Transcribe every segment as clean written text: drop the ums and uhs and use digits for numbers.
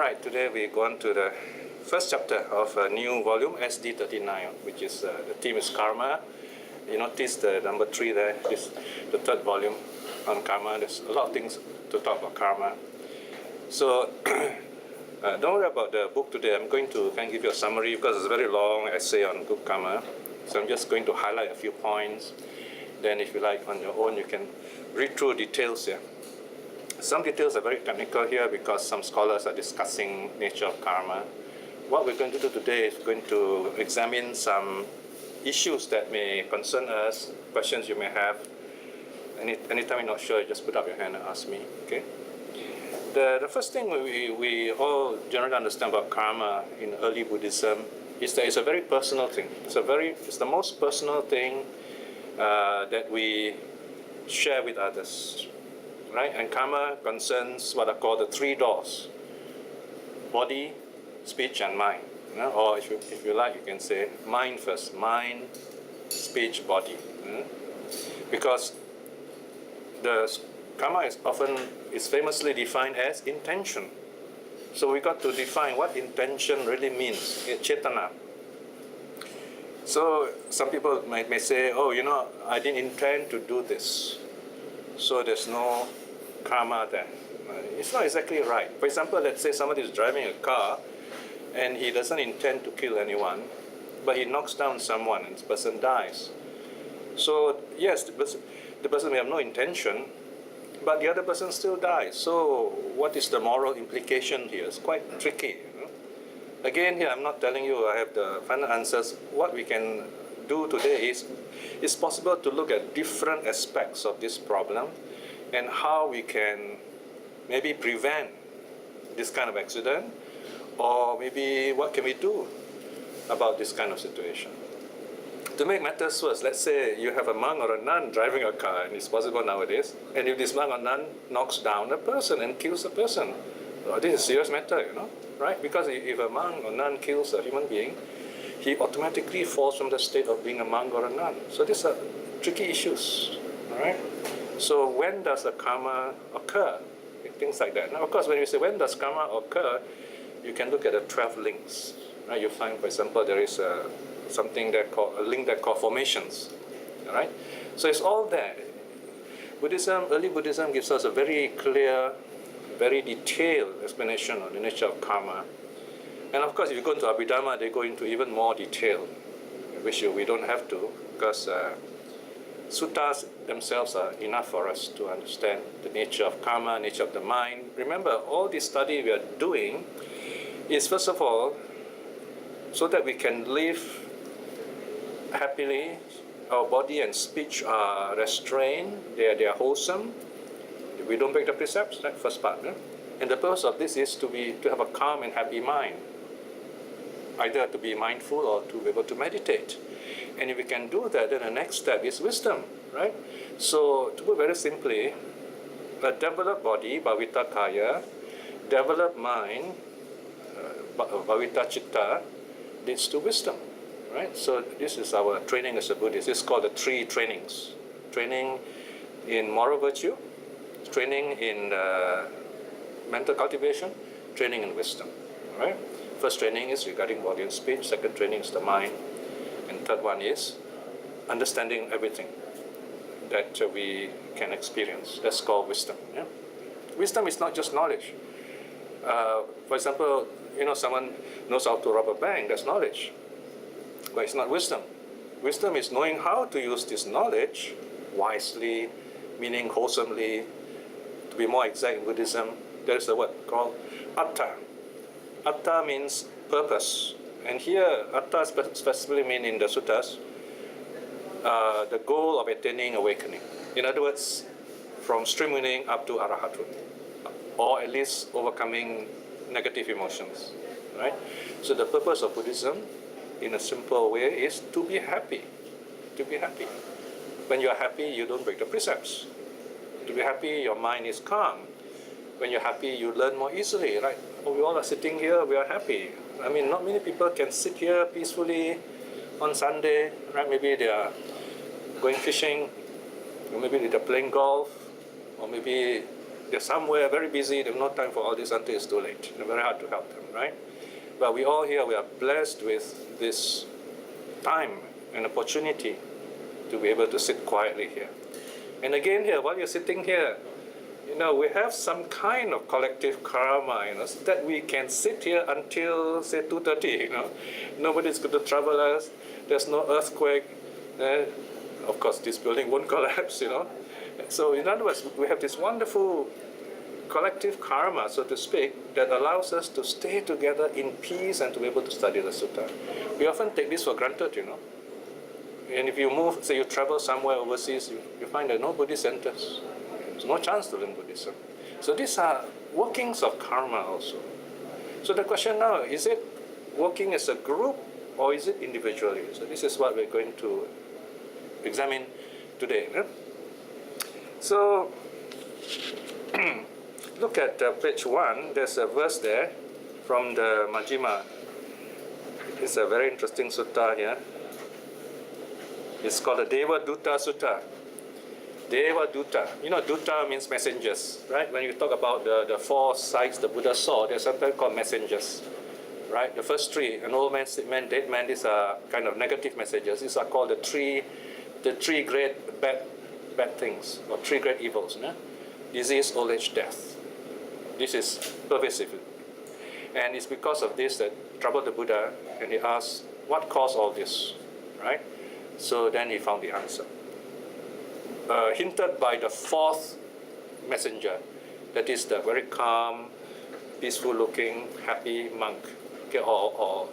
Right, today we go on to the first chapter of a new volume, SD39, which is the theme is karma. You notice the number 3 there, this the third volume on karma. There's a lot of things to talk about karma. So don't worry about the book today. I'm going to kind of give you a summary because it's a very long essay on good karma. So I'm just going to highlight a few points. Then if you like on your own, you can read through details here. Some details are very technical here because some scholars are discussing nature of karma. What we're going to do today is going to examine some issues that may concern us, questions you may have. Anytime you're not sure, just put up your hand and ask me. Okay. The first thing we all generally understand about karma in early Buddhism is that it's a very personal thing. It's the most personal thing that we share with others. Right? And karma concerns what are called the 3 doors: body, speech, and mind. You know? Or if you like, you can say mind first. Mind, speech, body. Because the karma is famously defined as intention. So we got to define what intention really means. Cetana. So some people may say, oh, I didn't intend to do this, so there's no karma there. It's not exactly right. For example, let's say somebody is driving a car and he doesn't intend to kill anyone, but he knocks down someone and the person dies. So yes, the person may have no intention, but the other person still dies. So what is the moral implication here? It's quite tricky. Again, here I'm not telling you I have the final answers. What we can do today is it's possible to look at different aspects of this problem and how we can maybe prevent this kind of accident, or maybe what can we do about this kind of situation. To make matters worse, let's say you have a monk or a nun driving a car, and it's possible nowadays, and if this monk or nun knocks down a person and kills a person, well, this is a serious matter, right? Because if a monk or nun kills a human being, he automatically falls from the state of being a monk or a nun. So these are tricky issues, all right? So when does the karma occur? Things like that. Now, of course, when you say when does karma occur, you can look at the 12 links. Right? You find, for example, there is a link that called formations. All right? So it's all there. Early Buddhism gives us a very clear, very detailed explanation of the nature of karma. And of course, if you go into Abhidharma, they go into even more detail, which we don't have to, because suttas themselves are enough for us to understand the nature of karma, nature of the mind. Remember, all this study we are doing is, first of all, so that we can live happily. Our body and speech are restrained, they are wholesome. We don't break the precepts, that first part. And the purpose of this is to have a calm and happy mind, either to be mindful or to be able to meditate. And if we can do that, then the next step is wisdom, right? So to put very simply, a developed body, bhavita kaya, developed mind, bhavita citta, leads to wisdom, right? So this is our training as a Buddhist. It's called the 3 trainings. Training in moral virtue, training in mental cultivation, training in wisdom, right? First training is regarding body and speech. Second training is the mind. And third one is understanding everything that we can experience. That's called wisdom. Yeah? Wisdom is not just knowledge. For example, someone knows how to rob a bank. That's knowledge. But it's not wisdom. Wisdom is knowing how to use this knowledge wisely, meaning wholesomely. To be more exact in Buddhism, there is a word called atta. Atta means purpose. And here, atta specifically means in the suttas, the goal of attaining awakening. In other words, from stream winning up to arahathood, or at least overcoming negative emotions. Right? So the purpose of Buddhism, in a simple way, is to be happy. To be happy. When you are happy, you don't break the precepts. To be happy, your mind is calm. When you're happy, you learn more easily, right? We all are sitting here, we are happy. I mean, not many people can sit here peacefully on Sunday, right? Maybe they are going fishing, or maybe they're playing golf, or maybe They're somewhere very busy, they have no time for all this until it's too late. It's very hard to help them, right? But we all here, we are blessed with this time and opportunity to be able to sit quietly here. And again here, while you're sitting here, we have some kind of collective karma, so that we can sit here until, say, 2:30, Nobody's going to trouble us. There's no earthquake. Of course, this building won't collapse, So in other words, we have this wonderful collective karma, so to speak, that allows us to stay together in peace and to be able to study the sutta. We often take this for granted, And if you move, say you travel somewhere overseas, you find that no Buddhist centers. There's no chance to learn Buddhism. So these are workings of karma also. So the question now, is it working as a group or is it individually? So this is what we're going to examine today. So look at page 1. There's a verse there from the Majjhima. It's a very interesting sutta here. It's called the Deva Dutta Sutta. Deva Dutta. Dutta means messengers, right? When you talk about the 4 sights the Buddha saw, there's something called messengers, right? The first 3, an old man, sick man, dead man, these are kind of negative messages. These are called the three great bad things, or 3 great evils. Disease, old age, death. This is pervasive. And it's because of this that troubled the Buddha, and he asked, what caused all this, right? So then he found the answer. Hinted by the 4th messenger, that is the very calm, peaceful-looking, happy monk, or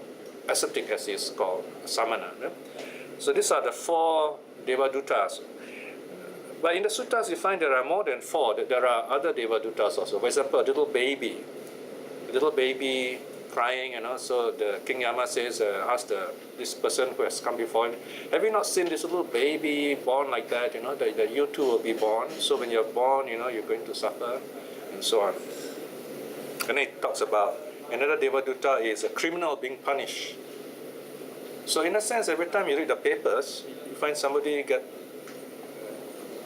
ascetic as he is called, samana. So these are the 4 Devaduttas. But in the suttas you find there are more than 4. There are other Devaduttas also. For example, a little baby crying, so the King Yama says, ask this person who has come before him, have you not seen this little baby born like that, that you too will be born, so when you're born, you're going to suffer, and so on. And then it talks about another Devadutta is a criminal being punished. So in a sense, every time you read the papers, you find somebody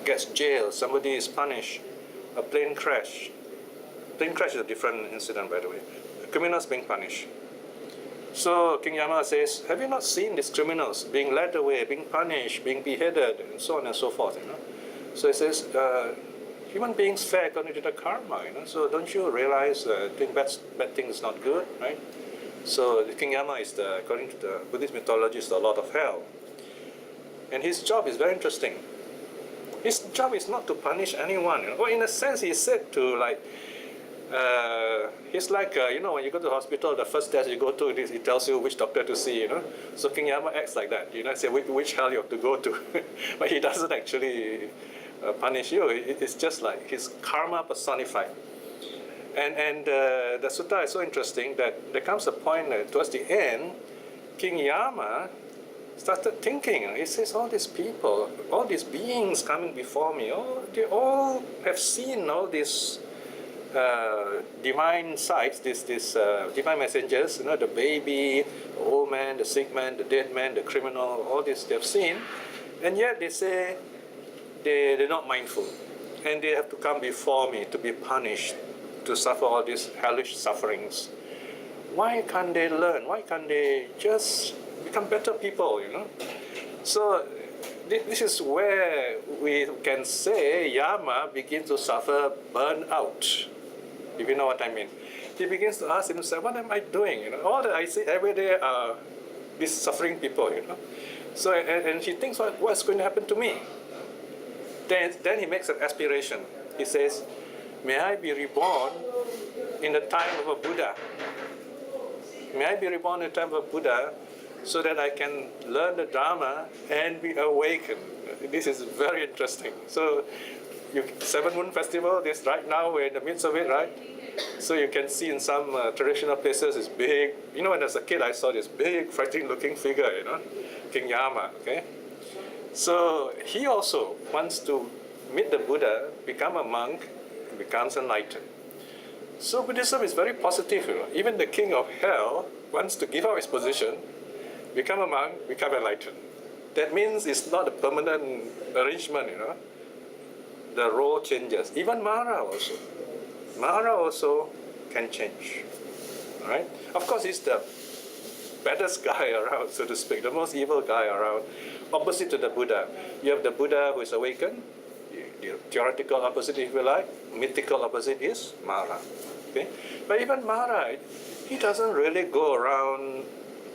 gets jailed, somebody is punished, a plane crash. Plane crash is a different incident, by the way. Criminals being punished. So King Yama says, have you not seen these criminals being led away, being punished, being beheaded, and so on and so forth? So he says, human beings fare according to the karma. So don't you realize doing bad things is not good, right? So the King Yama is according to the Buddhist mythology, is the Lord of Hell, and his job is very interesting. His job is not to punish anyone. Well, in a sense, he said to he's like, when you go to the hospital, the first test you go to, it tells you which doctor to see, So King Yama acts like that, say which hell you have to go to. But he doesn't actually punish you. It's just like his karma personified. And the sutta is so interesting that there comes a point towards the end, King Yama started thinking. He says, all these people, all these beings coming before me, they all have seen all these divine sights, these divine messengers, the baby, the old man, the sick man, the dead man, the criminal, all this they've seen, and yet they say they're not mindful, and they have to come before me to be punished, to suffer all these hellish sufferings. Why can't they learn? Why can't they just become better people, So this is where we can say Yama begins to suffer burnout, if you know what I mean. He begins to ask himself, what am I doing? All that I see every day are these suffering people, So, and he thinks, what's going to happen to me? Then he makes an aspiration. He says, may I be reborn in the time of a Buddha. May I be reborn in the time of a Buddha, so that I can learn the Dharma and be awakened. This is very interesting. So, Seven Moon Festival, this right now, we're in the midst of it, right? So you can see in some traditional places, it's big. When as a kid, I saw this big, frightening-looking figure, King Yama, okay? So he also wants to meet the Buddha, become a monk, and becomes enlightened. So Buddhism is very positive. Even the king of hell wants to give up his position, become a monk, become enlightened. That means it's not a permanent arrangement, the role changes. Even Mara also. Mara also can change. All right? Of course, he's the baddest guy around, so to speak, the most evil guy around, opposite to the Buddha. You have the Buddha who is awakened, the theoretical opposite, if you like, mythical opposite is Mara. Okay? But even Mara, he doesn't really go around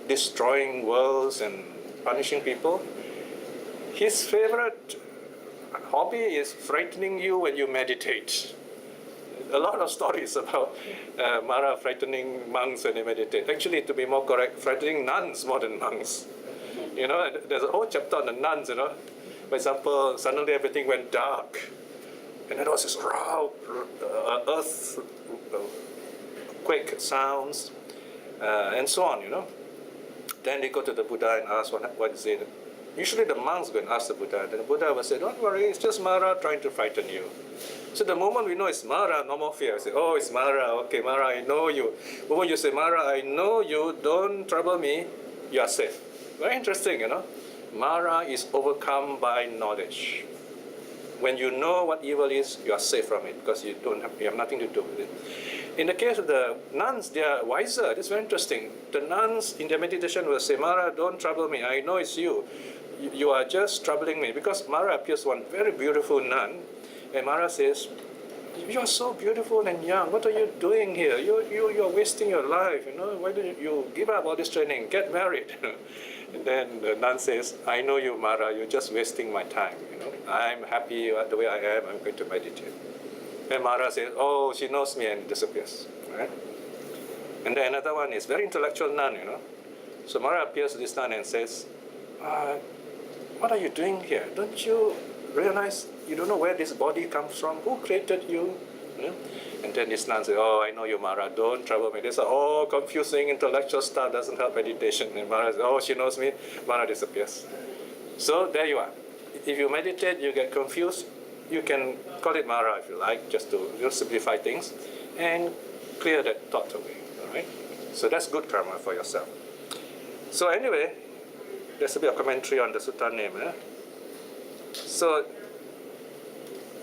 destroying worlds and punishing people. His favorite hobby is frightening you when you meditate. A lot of stories about Mara frightening monks when they meditate. Actually, to be more correct, frightening nuns more than monks. You know, there's a whole chapter on the nuns, you know. For example, suddenly everything went dark. And there was this earthquake sounds, and so on, you know. Then they go to the Buddha and ask what is it. Usually the monks go and ask the Buddha. Then the Buddha will say, don't worry, it's just Mara trying to frighten you. So the moment we know it's Mara, no more fear. I say, oh, it's Mara. Okay, Mara, I know you. The moment you say, Mara, I know you, don't trouble me, you are safe. Very interesting, you know. Mara is overcome by knowledge. When you know what evil is, you are safe from it because you have nothing to do with it. In the case of the nuns, they are wiser. It's very interesting. The nuns in their meditation will say, Mara, don't trouble me. I know it's you. You are just troubling me. Because Mara appears one very beautiful nun. And Mara says, you are so beautiful and young. What are you doing here? You're wasting your life. You know, why don't you give up all this training? Get married. And then the nun says, I know you, Mara. You're just wasting my time. You know, I'm happy the way I am. I'm going to meditate. And Mara says, oh, she knows me, and disappears. Right? And then another one is very intellectual nun, you know. So Mara appears to this nun and says, what are you doing here? Don't you realize you don't know where this body comes from? Who created you? You know? And then this nun says, oh, I know you, Mara. Don't trouble me. This is all confusing intellectual stuff. Doesn't help meditation. And Mara says, oh, she knows me. Mara disappears. So there you are. If you meditate, you get confused. You can call it Mara if you like, just to simplify things and clear that thought away. All right? So that's good karma for yourself. So anyway, there's a bit of commentary on the sutta name. So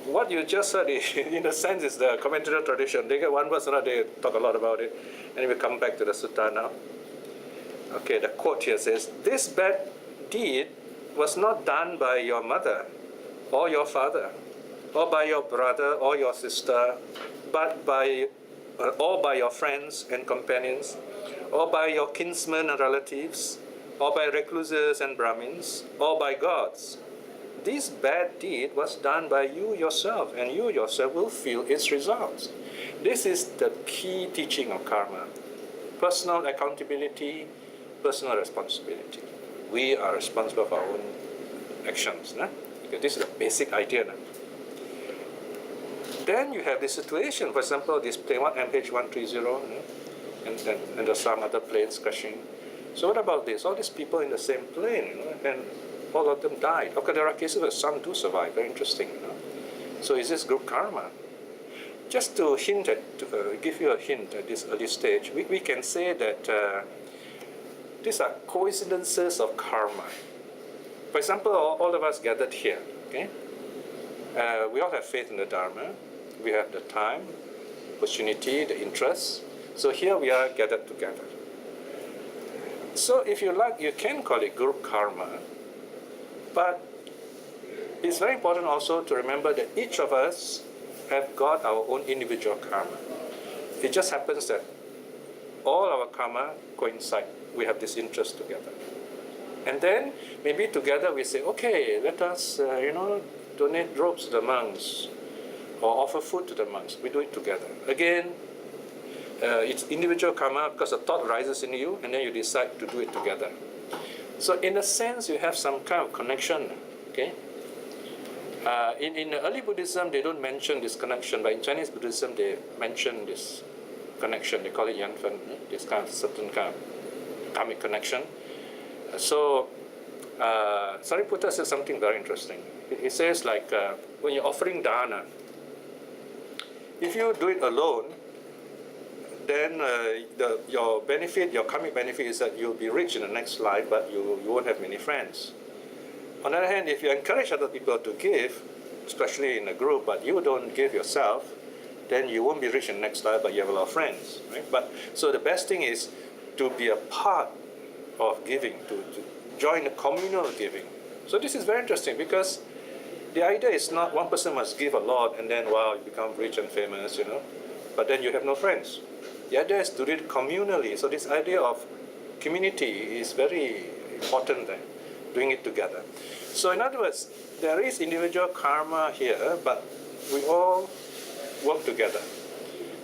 what you just heard, in a sense, is the commentary tradition. They get one verse, they talk a lot about it, and we come back to the sutta now. Okay, the quote here says, this bad deed was not done by your mother or your father, or by your brother or your sister, but or by your friends and companions, or by your kinsmen and relatives, or by recluses and Brahmins, or by gods. This bad deed was done by you yourself, and you yourself will feel its results. This is the key teaching of karma. Personal accountability, personal responsibility. We are responsible for our own actions. Okay, this is the basic idea. Then you have this situation, for example, this plane MH130, and there's some other planes crashing. So what about this? All these people in the same plane, and all of them died. Okay, there are cases where some do survive. Very interesting. So is this group karma? Just to hint at, give you a hint at this early stage, we can say that these are coincidences of karma. For example, all of us gathered here. Okay, we all have faith in the Dharma. We have the time, opportunity, the interest. So here we are gathered together. So if you like, you can call it group karma, but it's very important also to remember that each of us have got our own individual karma. It just happens that all our karma coincide. We have this interest together. And then maybe together we say, okay, let us, donate robes to the monks or offer food to the monks. We do it together. Again, it's individual karma because a thought rises in you and then you decide to do it together. So in a sense, you have some kind of connection. Okay. In early Buddhism, they don't mention this connection, but in Chinese Buddhism, they mention this connection. They call it yanfen, this kind of certain kind of karmic connection. So Sariputta says something very interesting. He says, like, when you're offering dana, if you do it alone, then your benefit, your karmic benefit is that you'll be rich in the next life, but you won't have many friends. On the other hand, if you encourage other people to give, especially in a group, but you don't give yourself, then you won't be rich in the next life, but you have a lot of friends, right? But so the best thing is to be a part of giving, to join the communal giving. So this is very interesting because the idea is not one person must give a lot and then wow, you become rich and famous, but then you have no friends. The idea is to do it communally. So this idea of community is very important there, doing it together. So in other words, there is individual karma here, but we all work together.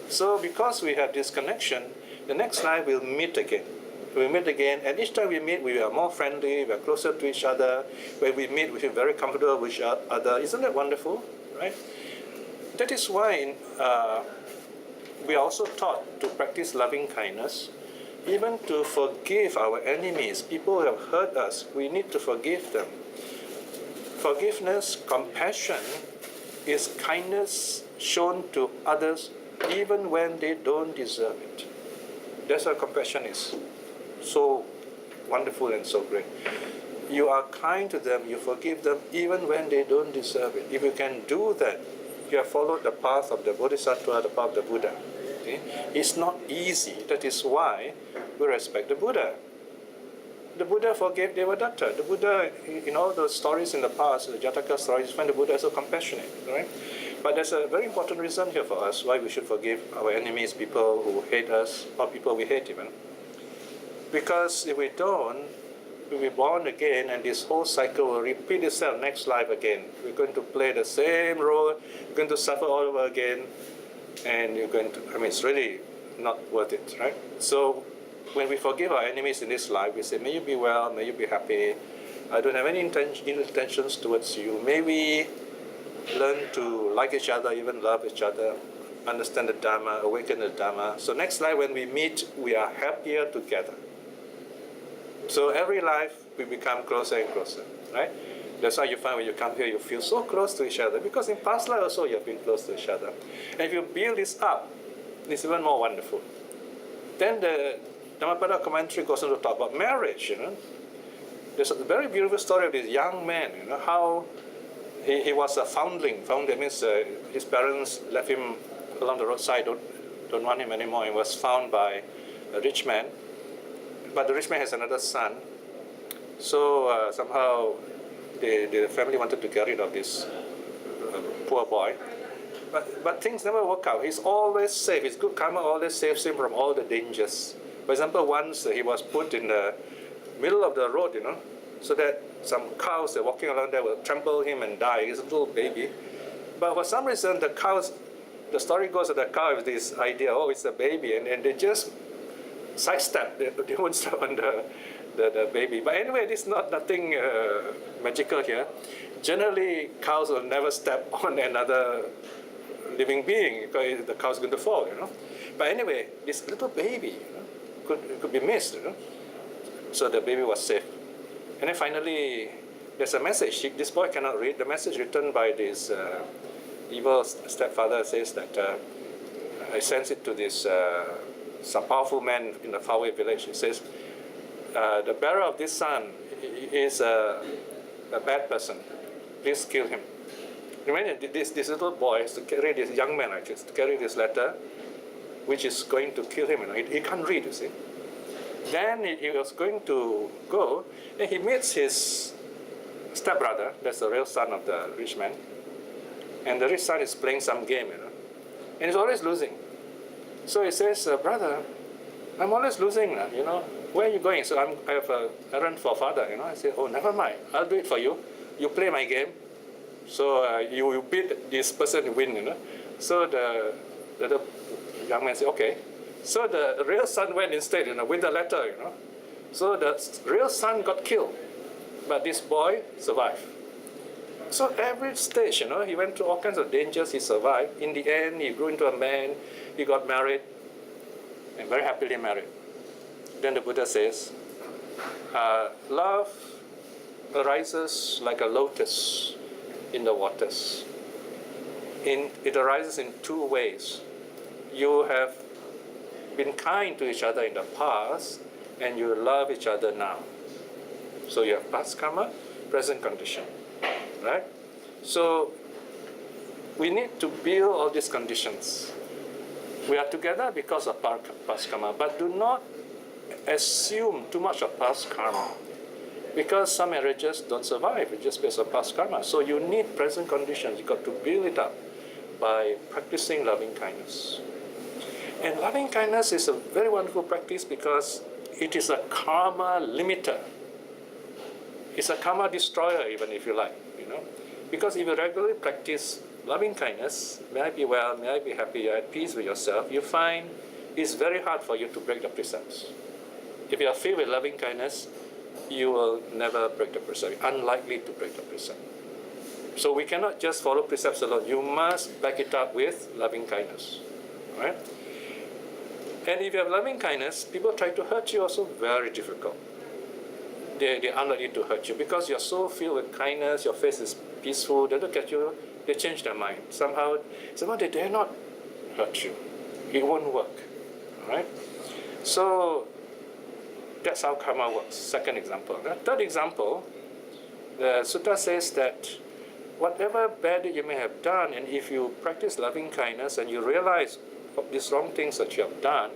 So because we have this connection, the next life we'll meet again. We meet again, and each time we meet, we are more friendly, we are closer to each other. When we meet, we feel very comfortable with each other. Isn't that wonderful, right? That is why we are also taught to practice loving kindness, even to forgive our enemies. People who have hurt us, we need to forgive them. Forgiveness, compassion is kindness shown to others even when they don't deserve it. That's what compassion is. So wonderful and so great. You are kind to them, you forgive them even when they don't deserve it. If you can do that, you have followed the path of the Bodhisattva, the path of the Buddha. Okay? It's not easy. That is why we respect the Buddha. The Buddha forgave Devadatta. The Buddha, in all those stories in the past, the Jataka stories, find the Buddha is so compassionate, right? But there's a very important reason here for us why we should forgive our enemies, people who hate us, or people we hate even. Because if we don't, we'll be born again, and this whole cycle will repeat itself next life again. We're going to play the same role, we're going to suffer all over again, and you're going to, it's really not worth it, right? So when we forgive our enemies in this life, we say, may you be well, may you be happy. I don't have any intentions towards you. May we learn to like each other, even love each other, understand the Dharma, awaken the Dharma. So next life when we meet, we are happier together. So every life we become closer and closer, right? That's why you find when you come here, you feel so close to each other, because in past life also you have been close to each other. And if you build this up, it's even more wonderful. Then the Dhammapada commentary goes on to talk about marriage, There's a very beautiful story of this young man, how he was a foundling. Foundling means his parents left him along the roadside, don't want him anymore, and was found by a rich man. But the rich man has another son. So somehow the family wanted to get rid of this poor boy. But things never work out. He's always safe. His good karma always saves him from all the dangers. For example, once he was put in the middle of the road, so that some cows that walking along there will trample him and die. He's a little baby. But for some reason, the story goes that the cow has this idea, oh, it's a baby, and they just sidestep. They won't step on the baby. But anyway, this is nothing magical here. Generally, cows will never step on another living being because the cow's going to fall, But anyway, this little baby could be missed, So the baby was safe. And then finally, there's a message. This boy cannot read. The message written by this evil stepfather says that I sent it to this some powerful man in the faraway village. He says, the bearer of this son is a bad person. Please kill him. Imagine this little boy has to carry this young man, actually, to carry this letter, which is going to kill him. He can't read, you see. Then he was going to go, and he meets his stepbrother, that's the real son of the rich man. And the rich son is playing some game, and he's always losing. So he says, brother, I'm always losing, Where are you going? So I have an errand for father, I say, oh, never mind. I'll do it for you. You play my game. So you beat this person, you win, So the young man said, okay. So the real son went instead, with the letter, So the real son got killed, but this boy survived. So every stage, he went through all kinds of dangers, he survived. In the end, he grew into a man, he got married, and very happily married. Then the Buddha says, love arises like a lotus in the waters. It arises in two ways. You have been kind to each other in the past, and you love each other now. So you have past karma, present condition, right? So we need to build all these conditions. We are together because of past karma, but do not assume too much of past karma, because some marriages don't survive just based on past karma. So you need present conditions. You've got to build it up by practicing loving kindness. And loving kindness is a very wonderful practice because it is a karma limiter. It's a karma destroyer, even if you like, Because if you regularly practice loving kindness, may I be well, may I be happy, you're at peace with yourself, you find it's very hard for you to break the precepts. If you are filled with loving kindness, you will never break the precept. You're unlikely to break the precept. So we cannot just follow precepts alone. You must back it up with loving kindness. Right? And if you have loving kindness, people try to hurt you also very difficult. They're unlikely to hurt you because you're so filled with kindness, your face is peaceful, they look at you, they change their mind. Somehow they dare not hurt you. It won't work. All right? So that's how karma works. Second example. The third example, the sutta says that whatever bad you may have done, and if you practice loving kindness and you realize these wrong things that you have done,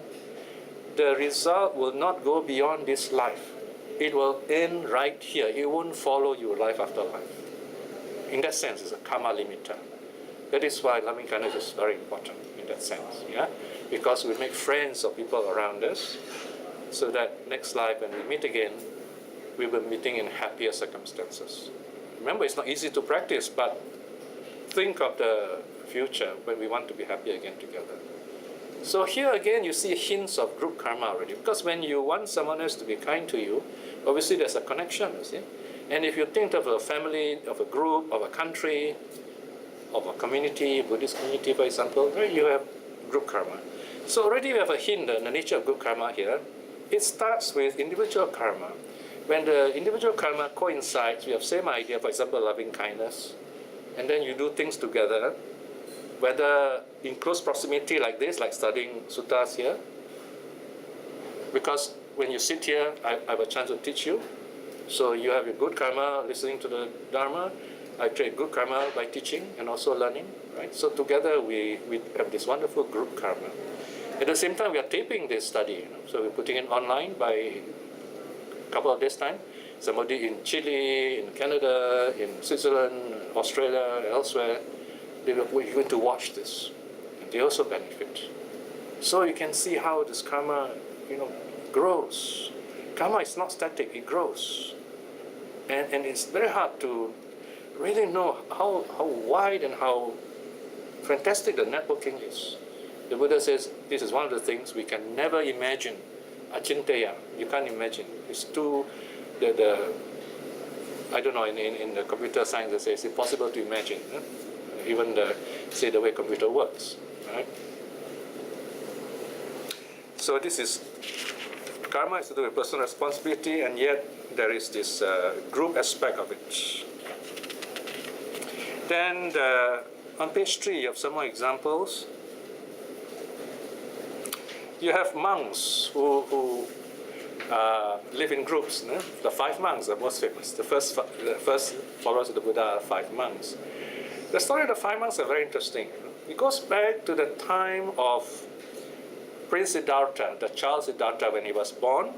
the result will not go beyond this life. It will end right here. It won't follow you life after life. In that sense, it's a karma limiter. That is why loving kindness is very important in that sense. Yeah? Because we make friends of people around us, so that next life when we meet again, we will be meeting in happier circumstances. Remember, it's not easy to practice, but think of the future when we want to be happy again together. So here again, you see hints of group karma already. Because when you want someone else to be kind to you, obviously there's a connection, you see. And if you think of a family, of a group, of a country, of a community, Buddhist community, for example, right, you have group karma. So already we have a hint in the nature of group karma here. It starts with individual karma. When the individual karma coincides, we have same idea, for example, loving kindness, and then you do things together, whether in close proximity like this, like studying suttas here, because when you sit here, I have a chance to teach you, so you have a good karma listening to the Dharma, I create good karma by teaching and also learning, right? So together we have this wonderful group karma. At the same time, we are taping this study, so we're putting it online by a couple of days' time. Somebody in Chile, in Canada, in Switzerland, Australia, elsewhere, we're going to watch this, and they also benefit. So you can see how this karma, grows. Karma is not static; it grows, and it's very hard to really know how wide and how fantastic the networking is. The Buddha says this is one of the things we can never imagine. Achinteya, you can't imagine. It's too I don't know, in the computer science they say it's impossible to imagine. Even the way computer works. Right? So this is karma is to do with personal responsibility, and yet there is this group aspect of it. Then on page 3 you have some more examples. You have monks who live in groups. No? The 5 monks are most famous. The first followers of the Buddha are 5 monks. The story of the 5 monks are very interesting. It goes back to the time of Prince Siddhartha, the child Siddhartha, when he was born.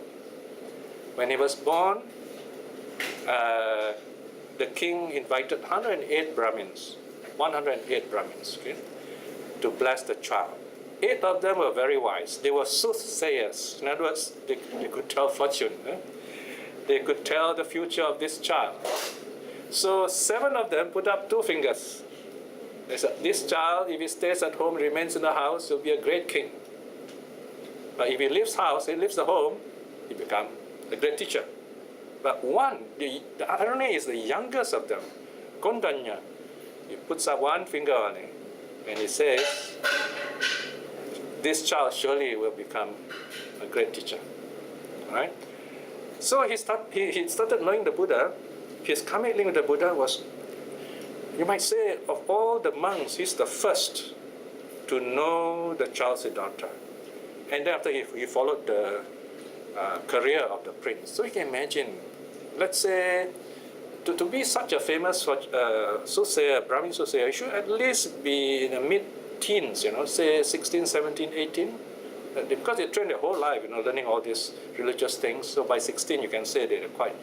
When he was born, the king invited 108 Brahmins, okay, to bless the child. 8 of them were very wise. They were soothsayers. In other words, they could tell fortune. They could tell the future of this child. So 7 of them put up 2 fingers. They said, this child, if he stays at home, remains in the house, he'll be a great king. But if he leaves the home, he becomes a great teacher. But one, the irony is the youngest of them, Kondanya, he puts up 1 finger on it, and he says, this child surely will become a great teacher. All right? So he started knowing the Buddha. His karmic link with the Buddha was, you might say, of all the monks, he's the first to know the child Siddhartha. And then after he followed the career of the prince. So you can imagine, let's say to be such a famous soothsayer, Brahmin soothsayer, you should at least be in the mid-teens, say 16, 17, 18. Because they train their whole life, learning all these religious things. So by 16, you can say they're quite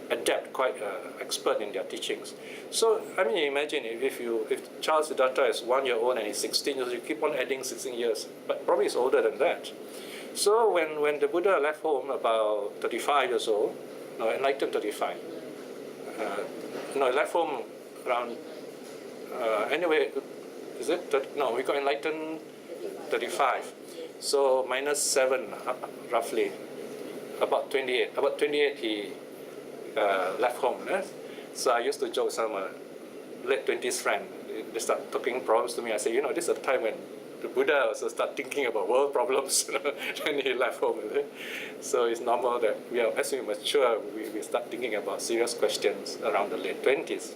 adept, quite expert in their teachings. So, I mean, imagine if Charles Siddhartha is 1 year old and he's 16 years, you keep on adding 16 years, but probably he's older than that. So when the Buddha left home about 35 years old, enlightened 35, he left home around, anyway, is it? No, we got enlightened 35. So minus 7, roughly, about 28. About 28, he left home. So I used to joke some late 20s friend. They start talking problems to me. I say, this is the time when the Buddha also start thinking about world problems when he left home. So it's normal that as we mature, we start thinking about serious questions around the late 20s.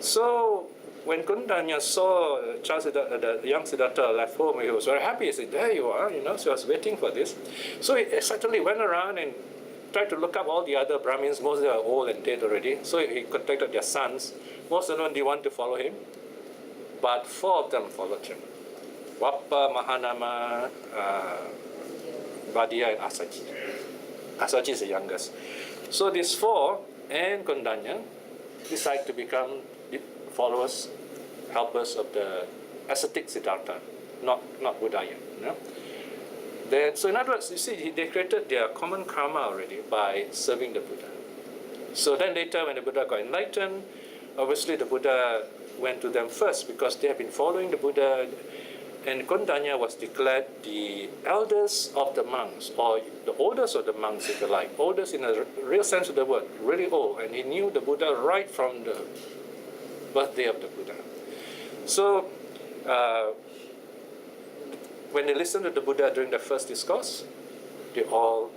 So when Kundanya saw the young Siddhartha left home, he was very happy. He said, there you are, so I was waiting for this. So he certainly went around and tried to look up all the other Brahmins. Most of them are old and dead already. So he contacted their sons. Most of them didn't want to follow him, but 4 of them followed him. Wappa, Mahanama, Badia, and Asaji. Asaji is the youngest. So these 4 and Kundanya decide to become followers, helpers of the ascetic Siddhartha, not Buddhaya. So in other words, you see, they created their common karma already by serving the Buddha. So then later when the Buddha got enlightened, obviously the Buddha went to them first because they have been following the Buddha, and Kundanya was declared the eldest of the monks, or the oldest of the monks, if you like. Oldest in a real sense of the word, really old, and he knew the Buddha right from the birthday of the Buddha. So when they listened to the Buddha during the first discourse, they all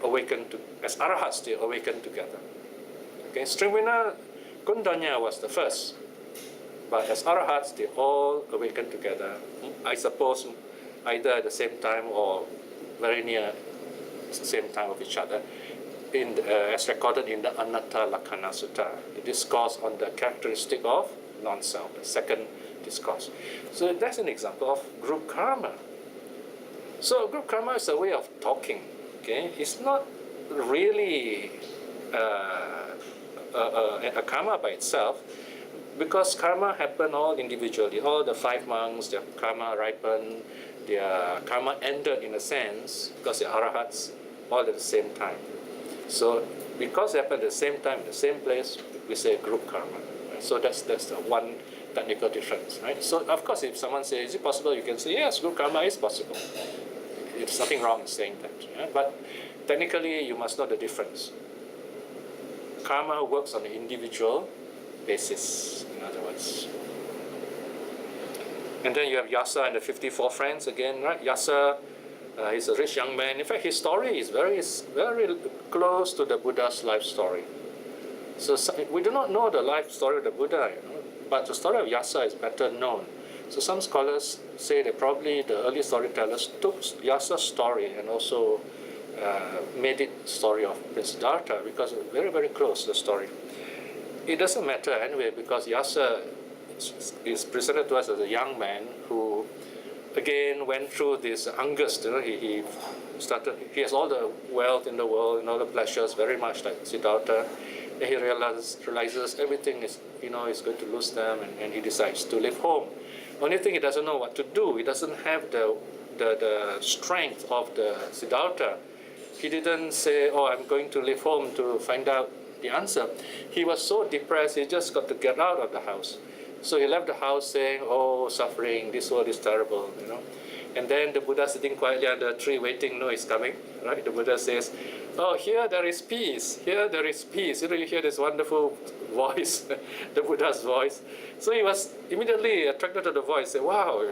awakened as arahats. They awakened together. Okay, Stringvina Kundanya was the first, but as arahats, they all awakened together. I suppose either at the same time or very near the same time of each other. As recorded in the Anatta Lakkhana Sutta, the discourse on the characteristic of non-self, the second discourse. So that's an example of group karma. So group karma is a way of talking. Okay, it's not really a karma by itself, because karma happened all individually. All the 5 monks, their karma ripened, their karma ended in a sense because they're arahats all at the same time. So because it happened at the same time, in the same place, we say group karma. Right? So that's the one technical difference, right? So of course, if someone says, is it possible? You can say, yes, group karma is possible. There's nothing wrong in saying that. Yeah? But technically, you must know the difference. Karma works on an individual basis, in other words. And then you have Yasa and the 54 friends again, right? Yasa, he's a rich young man. In fact, his story is very, very close to the Buddha's life story. So we do not know the life story of the Buddha, but the story of Yasa is better known. So some scholars say that probably the early storytellers took Yasa's story and also made it story of Prince Siddhartha, because it's very, very close to the story. It doesn't matter anyway, because Yasa is presented to us as a young man who, again, went through this angst. He has all the wealth in the world and all the pleasures, very much like Siddhartha. And he realizes everything is going to lose them, and he decides to leave home. Only thing, he doesn't know what to do. He doesn't have the strength of the Siddhartha. He didn't say, oh, I'm going to leave home to find out the answer. He was so depressed, he just got to get out of the house. So he left the house saying, oh, suffering, this world is terrible, And then the Buddha sitting quietly under a tree waiting, no, he's coming, right? The Buddha says, oh, here there is peace, here there is peace. You hear this wonderful voice, the Buddha's voice. So he was immediately attracted to the voice, said, wow,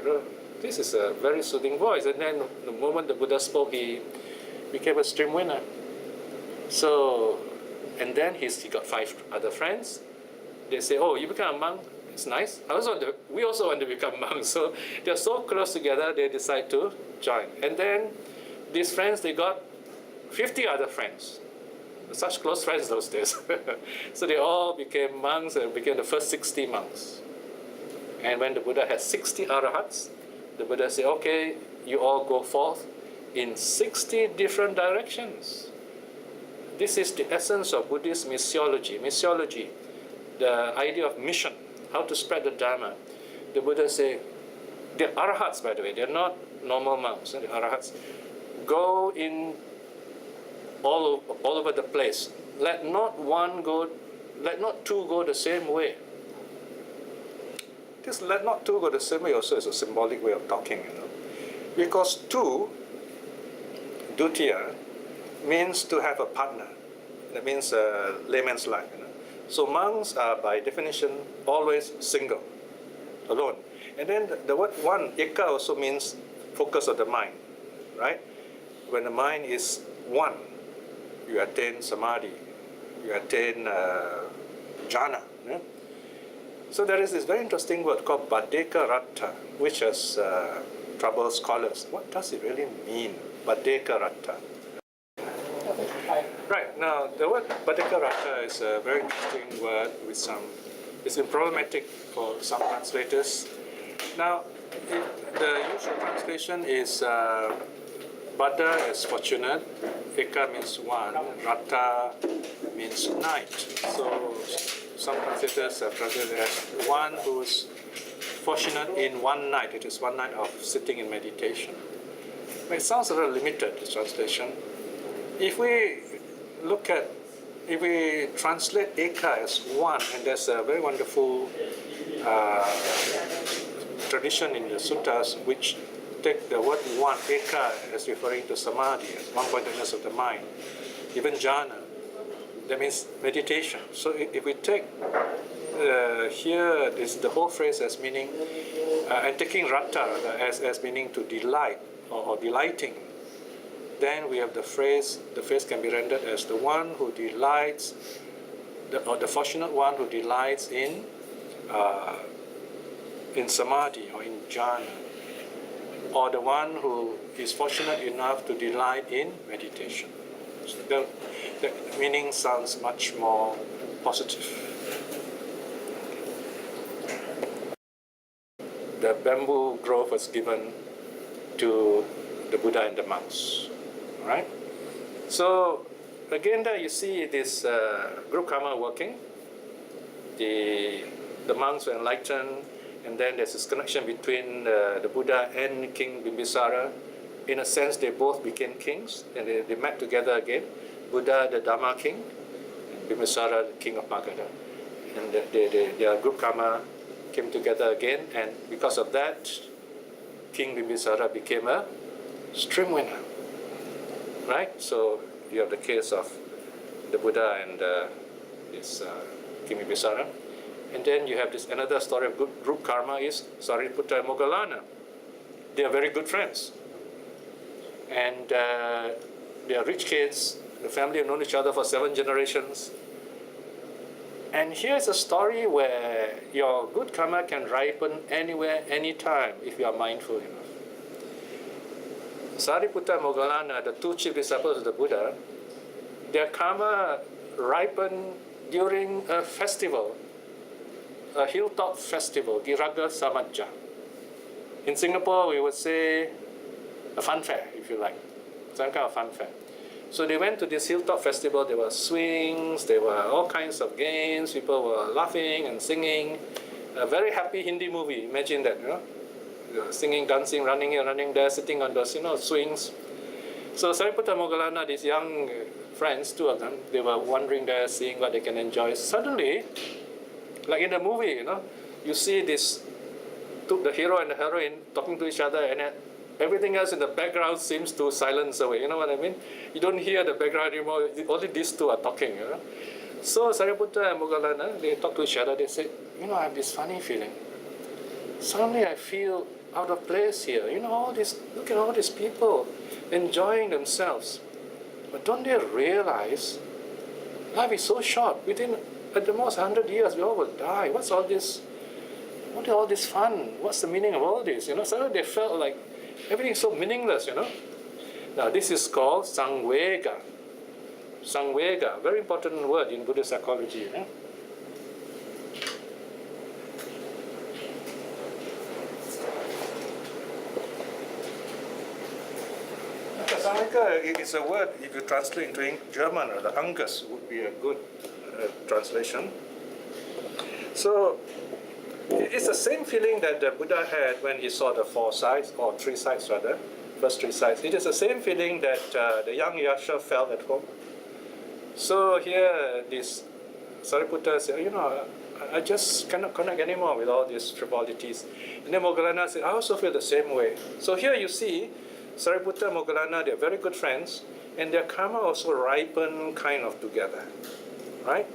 this is a very soothing voice. And then the moment the Buddha spoke, he became a stream winner. So, and then he got 5 other friends. They say, oh, you become a monk? It's nice. We also want to become monks. So they're so close together, they decide to join. And then these friends, they got 50 other friends. such close friends those days. So they all became monks and became the first 60 monks. And when the Buddha had 60 arahats, the Buddha said, okay, you all go forth in 60 different directions. This is the essence of Buddhist missiology. Missiology, the idea of mission, how to spread the Dharma. The Buddha said, the arahats, by the way, they're not normal monks. The arahats go in all over the place. Let not two go the same way. This let not two go the same way also is a symbolic way of talking, Because two, dutiya, means to have a partner. That means a layman's life, So monks are by definition always single, alone. And then the word one, eka, also means focus of the mind, right? When the mind is one, you attain samadhi, you attain jhana. So there is this very interesting word called badeka ratta, which has troubled scholars. What does it really mean, badeka ratta? Right, now the word badeka ratta is a very interesting word with it's been problematic for some translators. Now, the usual translation is Bada is fortunate, Eka means one, Rata means night. So some translators have translated as one who's fortunate in one night. It is one night of sitting in meditation. But it sounds a little limited, this translation. If we translate Eka as one, and there's a very wonderful tradition in the suttas which take the word one, eka, as referring to samadhi, as one-pointedness of the mind, even jhana, that means meditation. So if we take here the whole phrase as meaning, and taking ratta as meaning to delight or delighting, then we have the phrase can be rendered as the one who delights, or the fortunate one who delights in samadhi or in jhana, or the one who is fortunate enough to delight in meditation. So the meaning sounds much more positive. The bamboo grove was given to the Buddha and the monks, right? So again there you see this group karma working. The monks were enlightened, and then there's this connection between the Buddha and King Bimbisara. In a sense, they both became kings, and they met together again. Buddha, the Dharma king, and Bimbisara, the king of Magadha. And their group karma came together again, and because of that, King Bimbisara became a stream winner. Right? So you have the case of the Buddha and this King Bimbisara. And then you have this another story of group karma is Sariputta and Moggallana. They are very good friends. And they are rich kids. The family have known each other for 7 generations. And here's a story where your good karma can ripen anywhere, anytime, if you are mindful enough. Sariputta and Moggallana, the 2 chief disciples of the Buddha, their karma ripened during a festival, a hilltop festival, Giraga Samajja. In Singapore, we would say a fun fair, if you like, some kind of fun fair. So they went to this hilltop festival. There were swings, there were all kinds of games. People were laughing and singing. A very happy Hindi movie. Imagine that, singing, dancing, running here, running there, sitting on those, swings. So Sariputta and Moggallana, these young friends, 2 of them, they were wandering there, seeing what they can enjoy. Suddenly, like in the movie, you see the hero and the heroine talking to each other, and everything else in the background seems to silence away. You know what I mean? You don't hear the background anymore. Only these 2 are talking. So Sariputta and Moggallana, they talk to each other. They say, I have this funny feeling. Suddenly I feel out of place here. Look at all these people enjoying themselves. But don't they realize life is so short? At the most 100 years, we all will die. What's all this? What is all this fun? What's the meaning of all this? Suddenly they felt like everything is so meaningless, Now this is called Sangvega. Samvega, very important word in Buddhist psychology. Samvega is a word, if you translate into German, or the Angus would be a good translation. So it's the same feeling that the Buddha had when he saw the four sides, or three sides rather, first three sides. It is the same feeling that the young Yasha felt at home. So here this Sariputta said, I just cannot connect anymore with all these frivolities. And then Moggallana said, I also feel the same way. So here you see, Sariputta and Moggallana, they're very good friends, and their karma also ripen kind of together, right?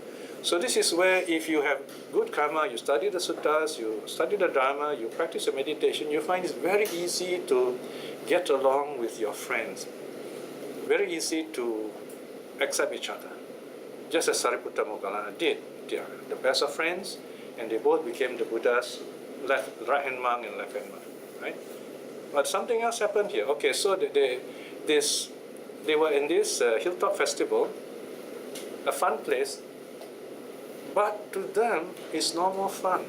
So this is where if you have good karma, you study the suttas, you study the dharma, you practice your meditation, you find it's very easy to get along with your friends. Very easy to accept each other. Just as Sariputta and Moggallana did. They are the best of friends, and they both became the Buddha's right-hand monk and left-hand monk, right? But something else happened here. Okay, so they were in this hilltop festival, a fun place, but to them it's no more fun.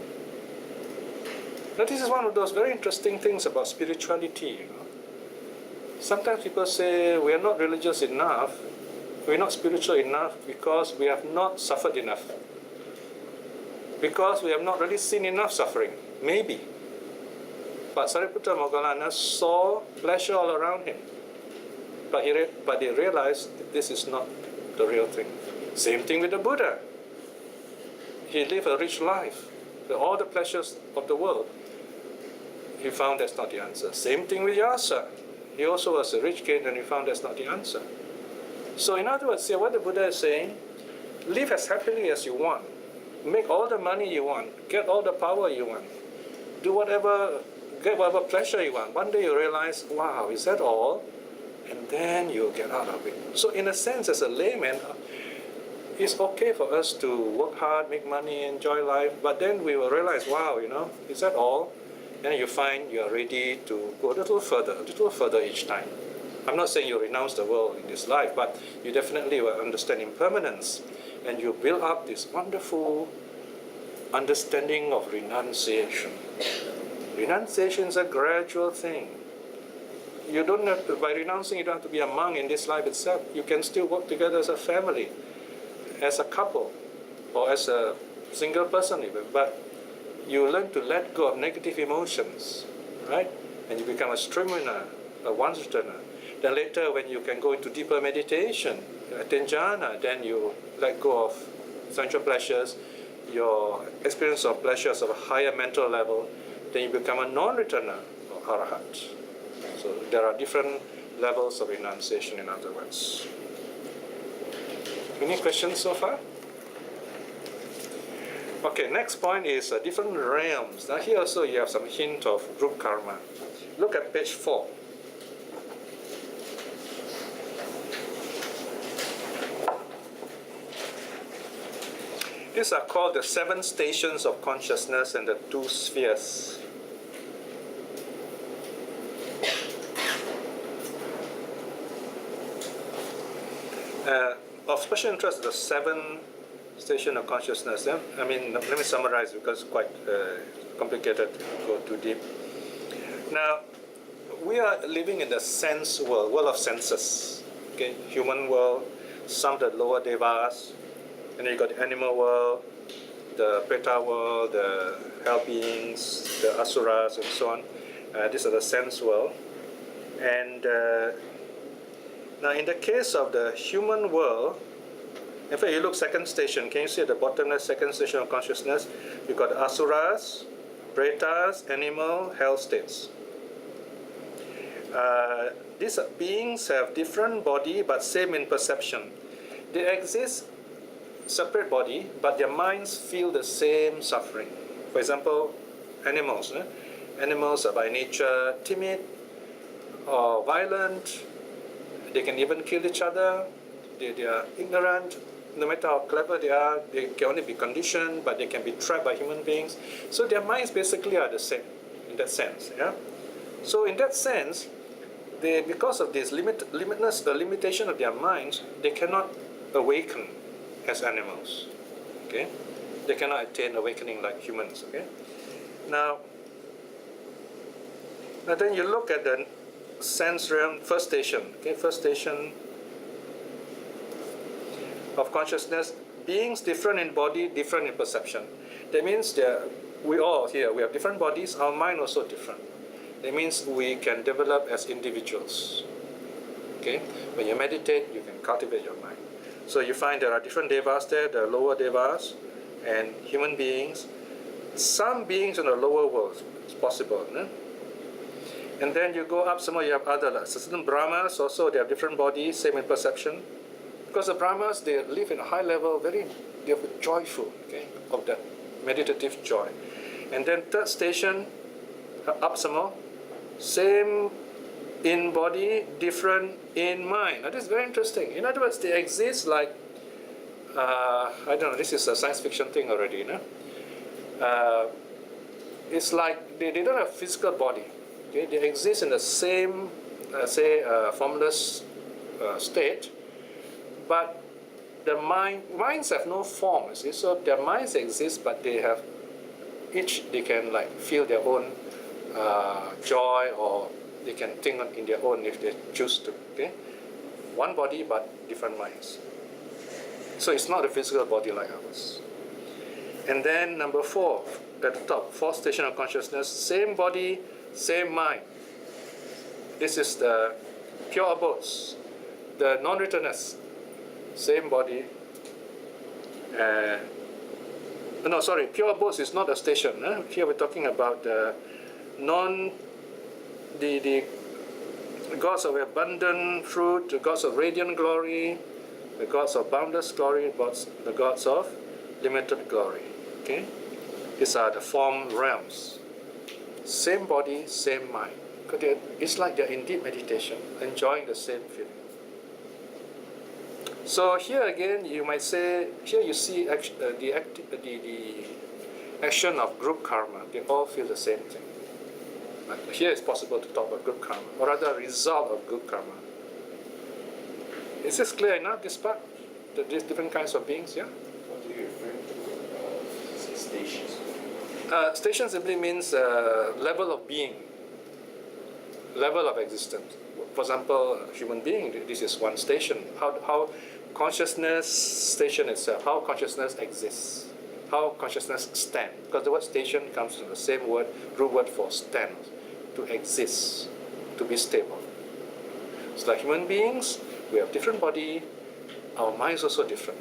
Now this is one of those very interesting things about spirituality. Sometimes people say we are not religious enough, we're not spiritual enough because we have not suffered enough. Because we have not really seen enough suffering. Maybe. But Sariputta Moggallana saw pleasure all around him. But they realized that this is not the real thing. Same thing with the Buddha. He lived a rich life. With all the pleasures of the world. He found that's not the answer. Same thing with Yasa. He also was a rich kid and he found that's not the answer. So in other words, what the Buddha is saying, live as happily as you want. Make all the money you want. Get all the power you want. Do whatever, get whatever pleasure you want. One day you realize, wow, is that all? And then you get out of it. So in a sense, as a layman, it's okay for us to work hard, make money, enjoy life. But then we will realize, wow, is that all? And you find you are ready to go a little further each time. I'm not saying you renounce the world in this life, but you definitely will understand impermanence. And you build up this wonderful understanding of renunciation. Renunciation is a gradual thing. You don't have to, by renouncing, you don't have to be a monk in this life itself. You can still work together as a family, as a couple, or as a single person even. But you learn to let go of negative emotions, right? And you become a streamer, a one-returner. Then later, when you can go into deeper meditation, attain jhana, then you let go of sensual pleasures, your experience of pleasures of a higher mental level, then you become a non-returner, or arahat. So there are different levels of renunciation, in other words. Any questions so far? Okay, next point is different realms. Now here also you have some hint of group karma. Look at page 4. These are called the 7 stations of consciousnness and the 2 spheres. Of special interest, the 7 station of consciousness. I mean, let me summarize because it's quite complicated to go too deep. Now, we are living in the sense world of senses. Okay, human world, some of the lower devas, and then you got the animal world, the preta world, the hell beings, the asuras, and so on. These are the sense world. And now, in the case of the human world, in fact, you look second station. Can you see at the bottom, the second station of consciousness? You got asuras, pretas, animal, hell states. These beings have different body but same in perception. They exist separate body, but their minds feel the same suffering. For example, animals. Animals are by nature timid or violent. They can even kill each other. They are ignorant. No matter how clever they can only be conditioned, but they can be trapped by human beings. So their minds basically are the same in that sense. Yeah. So in that sense, because of this limitation of their minds, they cannot awaken as animals. Okay, they cannot attain awakening like humans. Okay, now then you look at the sense realm, first station. Okay, first station of consciousness. Beings different in body, different in perception. That means we all here, we have different bodies, our mind also different. That means we can develop as individuals. Okay? When you meditate, you can cultivate your mind. So you find there are different devas there, the lower devas, and human beings. Some beings in the lower world, it's possible. No? And then you go up some more, you have other, like certain Brahmas also, they have different bodies, same in perception. Because the Brahmas, they live in a high level, they're joyful, okay, of that meditative joy. And then third station, up some more, same in body, different in mind. Now this is very interesting. In other words, they exist like, I don't know, this is a science fiction thing already, you know? It's like they don't have physical body. Okay? They exist in the same, formless state, but the minds have no form, you see? So their minds exist, but they can like feel their own joy, or they can think in their own if they choose to. Okay, one body but different minds. So it's not a physical body like ours. And then number 4 at the top, fourth station of consciousness, same body, same mind. This is the pure abodes, the non-returners. Same body. Pure abodes is not a station. Here we're talking about the gods of abundant fruit, the gods of radiant glory, the gods of boundless glory, the gods of limited glory. Okay? These are the form realms. Same body, same mind. It's like they're in deep meditation, enjoying the same feeling. So here again, you might say, here you see the action of group karma. They all feel the same thing. But here it's possible to talk about group karma, or rather, result of group karma. Is this clear enough, this part? These different kinds of beings, yeah? What do you refer to? Stations? Station simply means level of being, level of existence. For example, human being, this is one station. How consciousness station itself, how consciousness exists, how consciousness stands. Because the word station comes from the same word, root word for stand, to exist, to be stable. So like human beings, we have different body, our minds also different.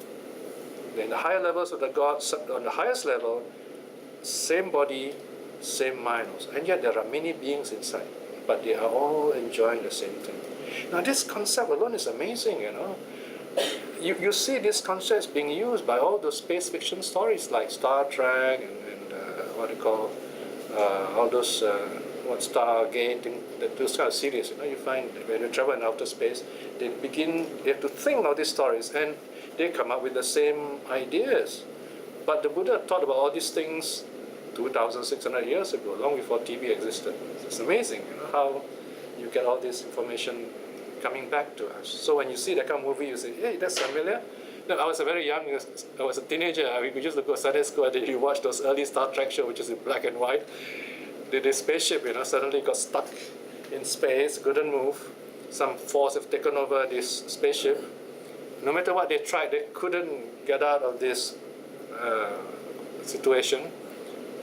Then the higher levels of the gods, on the highest level, same body, same mind also. And yet there are many beings inside, but they are all enjoying the same thing. Now this concept alone is amazing, you know. You see this concept being used by all those space fiction stories like Star Trek and what they call all those Stargate, those kind of series. You know, you find when you travel in outer space, they have to think of these stories, and they come up with the same ideas. But the Buddha thought about all these things 2,600 years ago, long before TV existed. It's amazing, you know, how you get all this information coming back to us. So when you see that kind of movie, you say, hey, that's familiar. No, I was very young, I was a teenager, we used to go to Sunday school, and you watch those early Star Trek shows, which is in black and white. The spaceship, you know, suddenly got stuck in space, couldn't move. Some force have taken over this spaceship. No matter what they tried, they couldn't get out of this situation.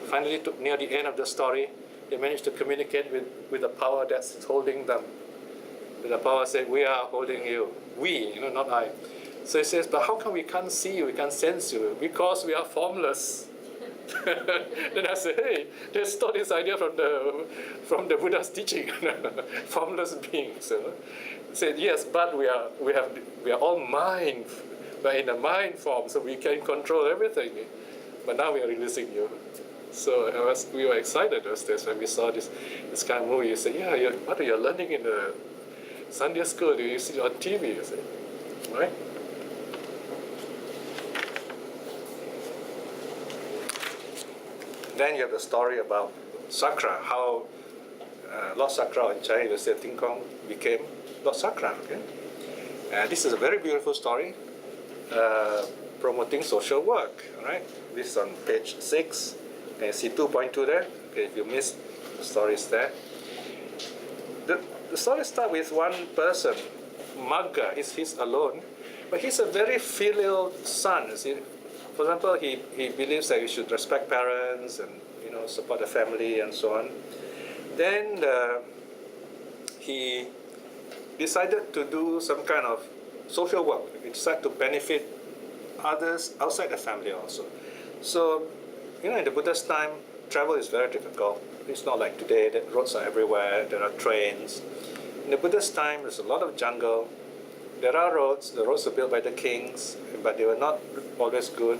Finally, near the end of the story, they managed to communicate with the power that's holding them. With the power said, we are holding you. We, you know, not I. So he says, but how come we can't see you, we can't sense you? Because we are formless. Then I said, hey, they stole this idea from the Buddha's teaching, formless beings. You know? He said, yes, but we are all mind. We are in a mind form, so we can control everything. But now we are releasing you. So we were excited when we saw this kind of movie. You say, yeah, what are you learning in the Sunday school? You see it on TV, you say, right? Then you have the story about Sakra, how Lord Sakra in Chinese, they say Ting Kong became Lord Sakra. Okay? And this is a very beautiful story. promoting social work. All right, this is on page 6. Can you see 2.2 there? Okay, if you missed, the story is there. The story starts with one person, Magga. He's alone, but he's a very filial son. You see, for example, he believes that you should respect parents and support the family and so on. Then he decided to do some kind of social work. He decided to benefit others outside the family also. So, in the Buddha's time, travel is very difficult. It's not like today that roads are everywhere, there are trains. In the Buddha's time, there's a lot of jungle. There are roads. The roads were built by the kings, but they were not always good.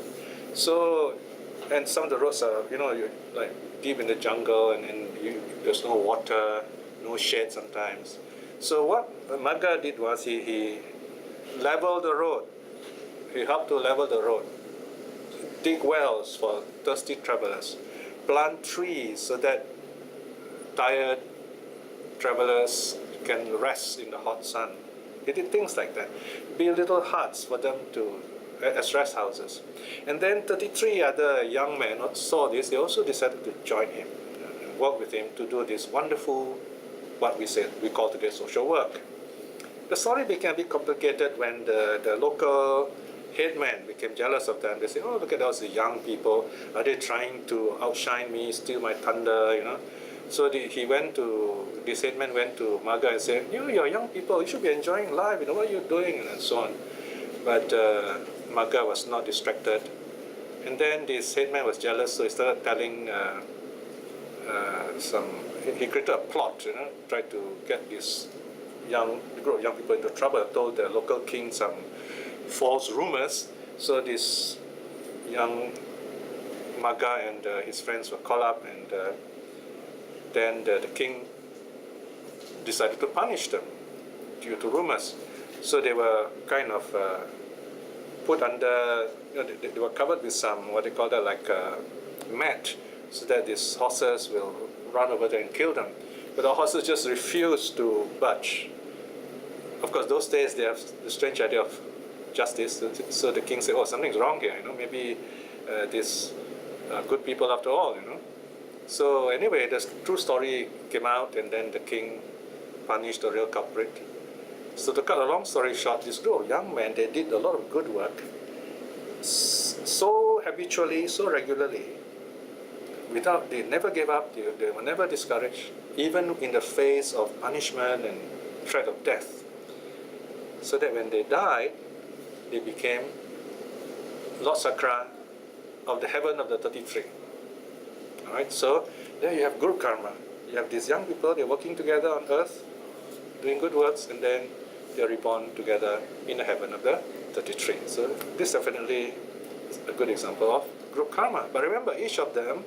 So, and some of the roads are, you're like deep in the jungle, and there's no water, no shade sometimes. So what Magga did was he leveled the road. He helped to level the road, dig wells for thirsty travelers, plant trees so that tired travelers can rest in the hot sun. He did things like that. Build little huts for them as rest houses. And then 33 other young men saw this. They also decided to join him and work with him to do this wonderful, what we call today social work. The story became a bit complicated when the local headman became jealous of them. They said, "Oh, look at those young people. Are they trying to outshine me, steal my thunder?" So this headman went to Magga and said, "You're young people. You should be enjoying life. What are you doing?" And so on. But Magga was not distracted. And then this headman was jealous, so he started telling he created a plot, tried to get this group of young people into trouble, told the local king some false rumors. So this young Magga and his friends were called up, and then the king decided to punish them due to rumors. So they were kind of put under, they were covered with some, what they call that, like a mat, so that these horses will run over there and kill them. But the horses just refused to budge. Of course, those days they have the strange idea of justice. So the king said, "Oh, something's wrong here. Maybe these are good people after all." So anyway, the true story came out, and then the king punished the real culprit. So to cut a long story short, this group of young men, they did a lot of good work, so habitually, so regularly. They never gave up. They were never discouraged, even in the face of punishment and threat of death. So that when they died, they became Lord Sakra of the heaven of the 33. All right, so there you have Guru Karma. You have these young people, they're working together on earth, doing good works, and then they're reborn together in the heaven of the 33. So this definitely is a good example of group karma. But remember, each of them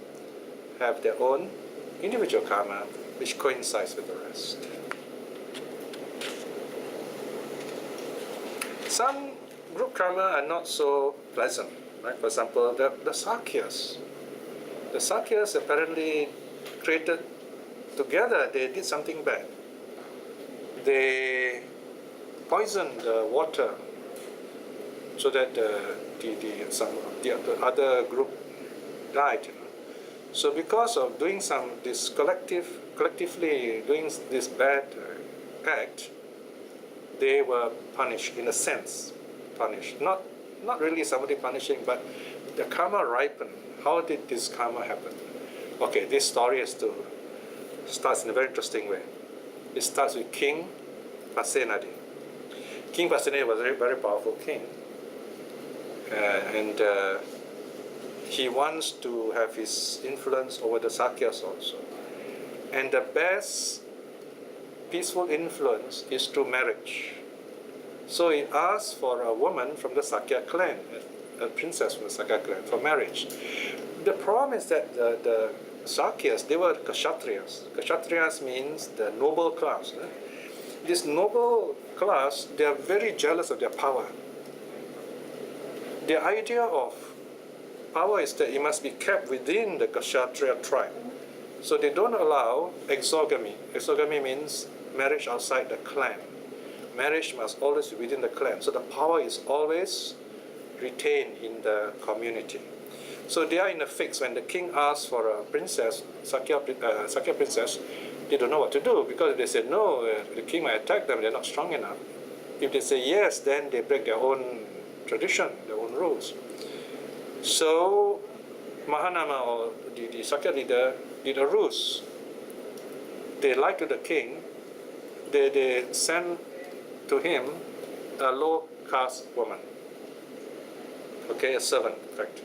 have their own individual karma, which coincides with the rest. Some group karma are not so pleasant. Right? For example, the Sakyas. The Sakyas apparently created together, they did something bad. They poisoned the water so that the other group died. So because of doing collectively doing this bad act, they were punished in a sense. Punished, not really somebody punishing, but the karma ripened. How did this karma happen? Okay, this story starts in a very interesting way. It starts with King Pasenadi. King Pasenadi was a very, very powerful king, and he wants to have his influence over the Sakyas also. And the best peaceful influence is through marriage. So he asked for a woman from the Sakya clan, a princess from the Sakya clan, for marriage. The problem is that the Sakyas, they were Kshatriyas. Kshatriyas means the noble class. This noble class, they are very jealous of their power. The idea of power is that it must be kept within the Kshatriya tribe. So they don't allow exogamy. Exogamy means marriage outside the clan. Marriage must always be within the clan. So the power is always retained in the community. So they are in a fix. When the king asks for a princess, Sakya princess, they don't know what to do, because if they say no, the king might attack them, they're not strong enough. If they say yes, then they break their own tradition, their own rules. So Mahanama, or the Sakya leader, did a ruse. They lied to the king. They sent to him a low caste woman. Okay, a servant, in fact.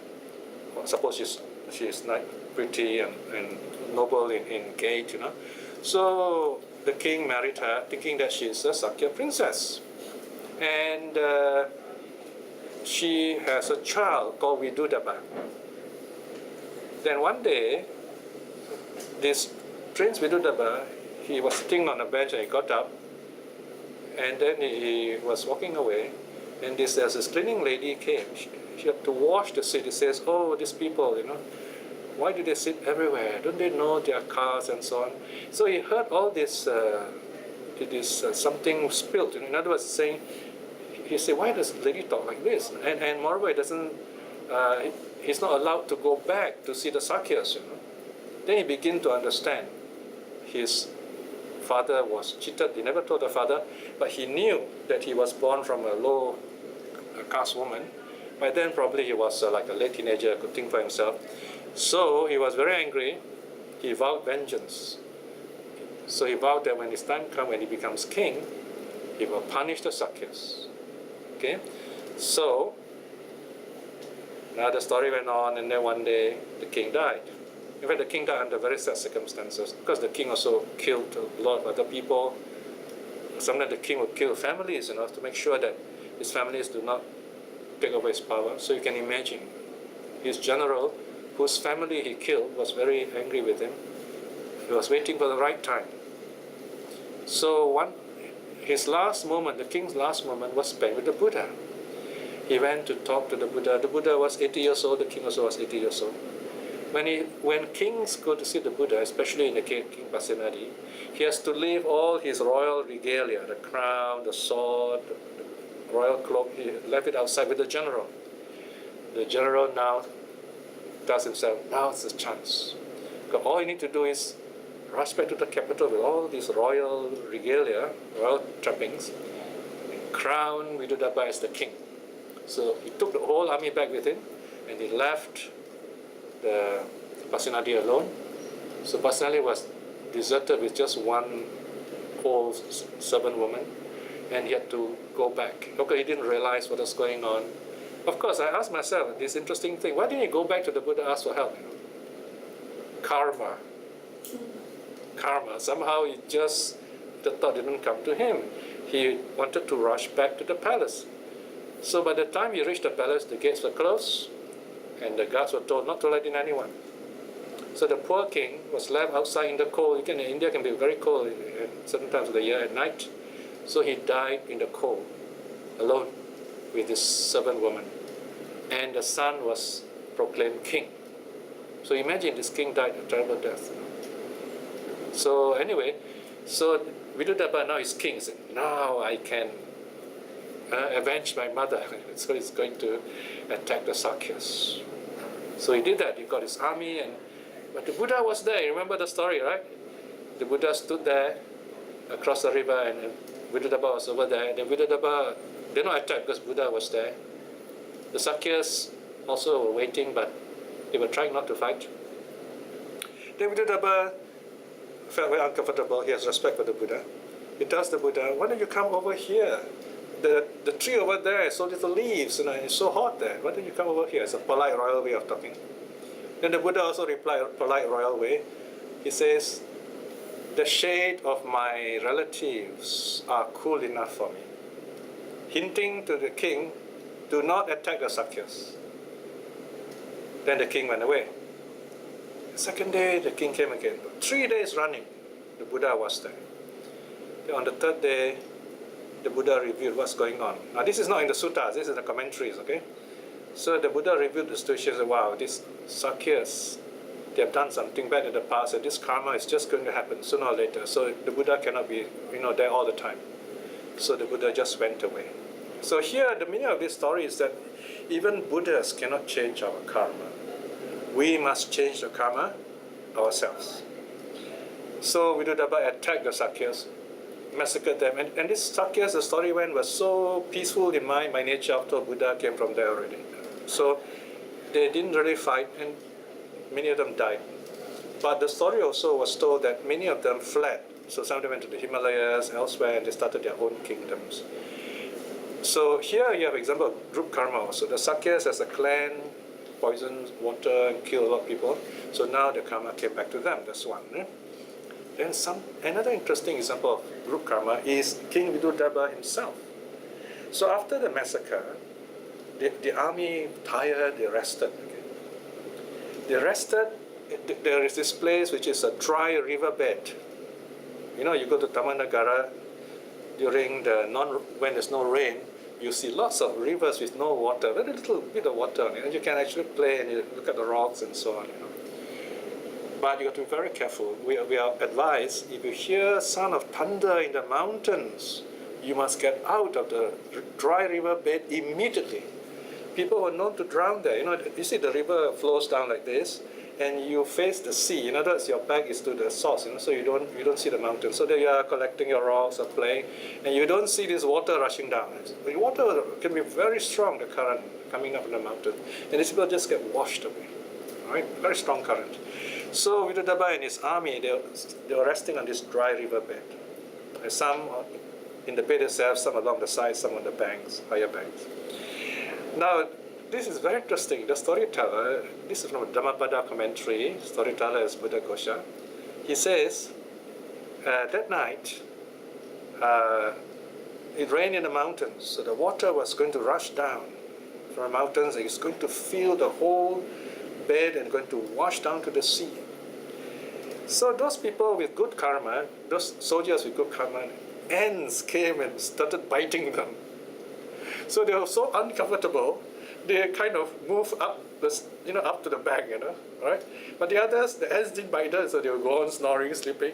Suppose she's not pretty and noble in gait, you know. So the king married her, thinking that she's a Sakya princess. And she has a child called Vidudaba. Then one day, this Prince Vidudaba, he was sitting on a bench and he got up, and then he was walking away, and there's this cleaning lady came. She had to wash the seat. He says, oh, these people, you know, why do they sit everywhere? Don't they know their cars and so on? So he heard all this, something spilled. In other words, saying, he said, why does the lady talk like this? And moreover, he's not allowed to go back to see the Sakyas, you know. Then he began to understand. His father was cheated. He never told the father, but he knew that he was born from a low caste woman. By then, probably he was like a late teenager, could think for himself. So he was very angry. He vowed vengeance. So he vowed that when his time comes, when he becomes king, he will punish the Sakyas. Okay? So, now the story went on, and then one day the king died. In fact, the king died under very sad circumstances, because the king also killed a lot of other people. Sometimes the king would kill families, you know, to make sure that his families do not take over his power. So you can imagine, his general, whose family he killed, was very angry with him. He was waiting for the right time. So his last moment, the king's last moment, was spent with the Buddha. He went to talk to the Buddha. The Buddha was 80 years old, the king also was 80 years old. When kings go to see the Buddha, especially in the King Pasenadi, he has to leave all his royal regalia, the crown, the sword, the royal cloak. He left it outside with the general. The general now tells himself, now it's the chance. Because all you need to do is rush back to the capital with all these royal regalia, royal trappings, and crown Vidudaba as the king. So he took the whole army back with him, and he left the Pasenadi alone. So Pasenadi was deserted with just one old servant woman, and he had to go back. Okay, he didn't realize what was going on. Of course, I asked myself this interesting thing: why didn't he go back to the Buddha and ask for help? You know? Karma. Somehow the thought didn't come to him. He wanted to rush back to the palace. So by the time he reached the palace, the gates were closed, and the guards were told not to let in anyone. So the poor king was left outside in the cold. India can be very cold at certain times of the year at night. So he died in the cold, alone, with this servant woman. And the son was proclaimed king. So imagine this king died a terrible death. So anyway, Vidudaba now is king. Said, now I can avenge my mother. So he's going to attack the Sakyas. So he did that. He got his army, but the Buddha was there. You remember the story, right? The Buddha stood there across the river, and Vidudaba was over there. Then Vidudaba did not attack because Buddha was there. The Sakyas also were waiting, but they were trying not to fight. Then Vidudaba felt very uncomfortable. He has respect for the Buddha. He tells the Buddha, why don't you come over here? The tree over there has so little leaves, and it's so hot there. Why don't you come over here? It's a polite royal way of talking. Then the Buddha also replied, polite royal way. He says, the shade of my relatives are cool enough for me. Hinting to the king, do not attack the Sakyas. Then the king went away. The second day, the king came again. 3 days running, the Buddha was there. Then on the third day, the Buddha revealed what's going on. Now this is not in the suttas, this is in the commentaries, okay? So the Buddha revealed the situation and said, wow, these Sakyas, they have done something bad in the past, and this karma is just going to happen sooner or later. So the Buddha cannot be, there all the time. So the Buddha just went away. So here, the meaning of this story is that even Buddhas cannot change our karma. We must change the karma ourselves. So Viduddhaba attacked the Sakyas, massacred them. And this Sakyas, the story went, was so peaceful in mind by nature after Buddha came from there already. So they didn't really fight, and many of them died. But the story also was told that many of them fled. So some of them went to the Himalayas, elsewhere, and they started their own kingdoms. So here you have example of group karma also. The Sakyas as a clan poisoned water and killed a lot of people. So now the karma came back to them. That's one. Then another interesting example of group karma is King Viduddhaba himself. So after the massacre, the army tired, they rested. Okay? They rested. There is this place which is a dry riverbed. You know, you go to Tamanagara during when there's no rain, you see lots of rivers with no water, very little bit of water on it, and you can actually play and you look at the rocks and so on. You know. But you have to be very careful. We are advised, if you hear sound of thunder in the mountains, you must get out of the dry riverbed immediately. People were known to drown there. You know, you see the river flows down like this, and you face the sea. In other words, your back is to the source, you know, so you don't see the mountain. So there you are collecting your rocks or playing, and you don't see this water rushing down. The water can be very strong, the current coming up from the mountain, and these people just get washed away. Right? Very strong current. So Viduddhaba and his army, they were resting on this dry riverbed. And some in the bed itself, some along the sides, some on the banks, higher banks. Now, this is very interesting. The storyteller, this is from a Dhammapada commentary, storyteller is Buddha Ghosha. He says, that night, it rained in the mountains, so the water was going to rush down from the mountains, and it's going to fill the whole bed and going to wash down to the sea. So those people with good karma, those soldiers with good karma, ants came and started biting them. So they were so uncomfortable, they kind of move up up to the bank, right? But the others, the ants didn't bite them, so they would go on snoring, sleeping.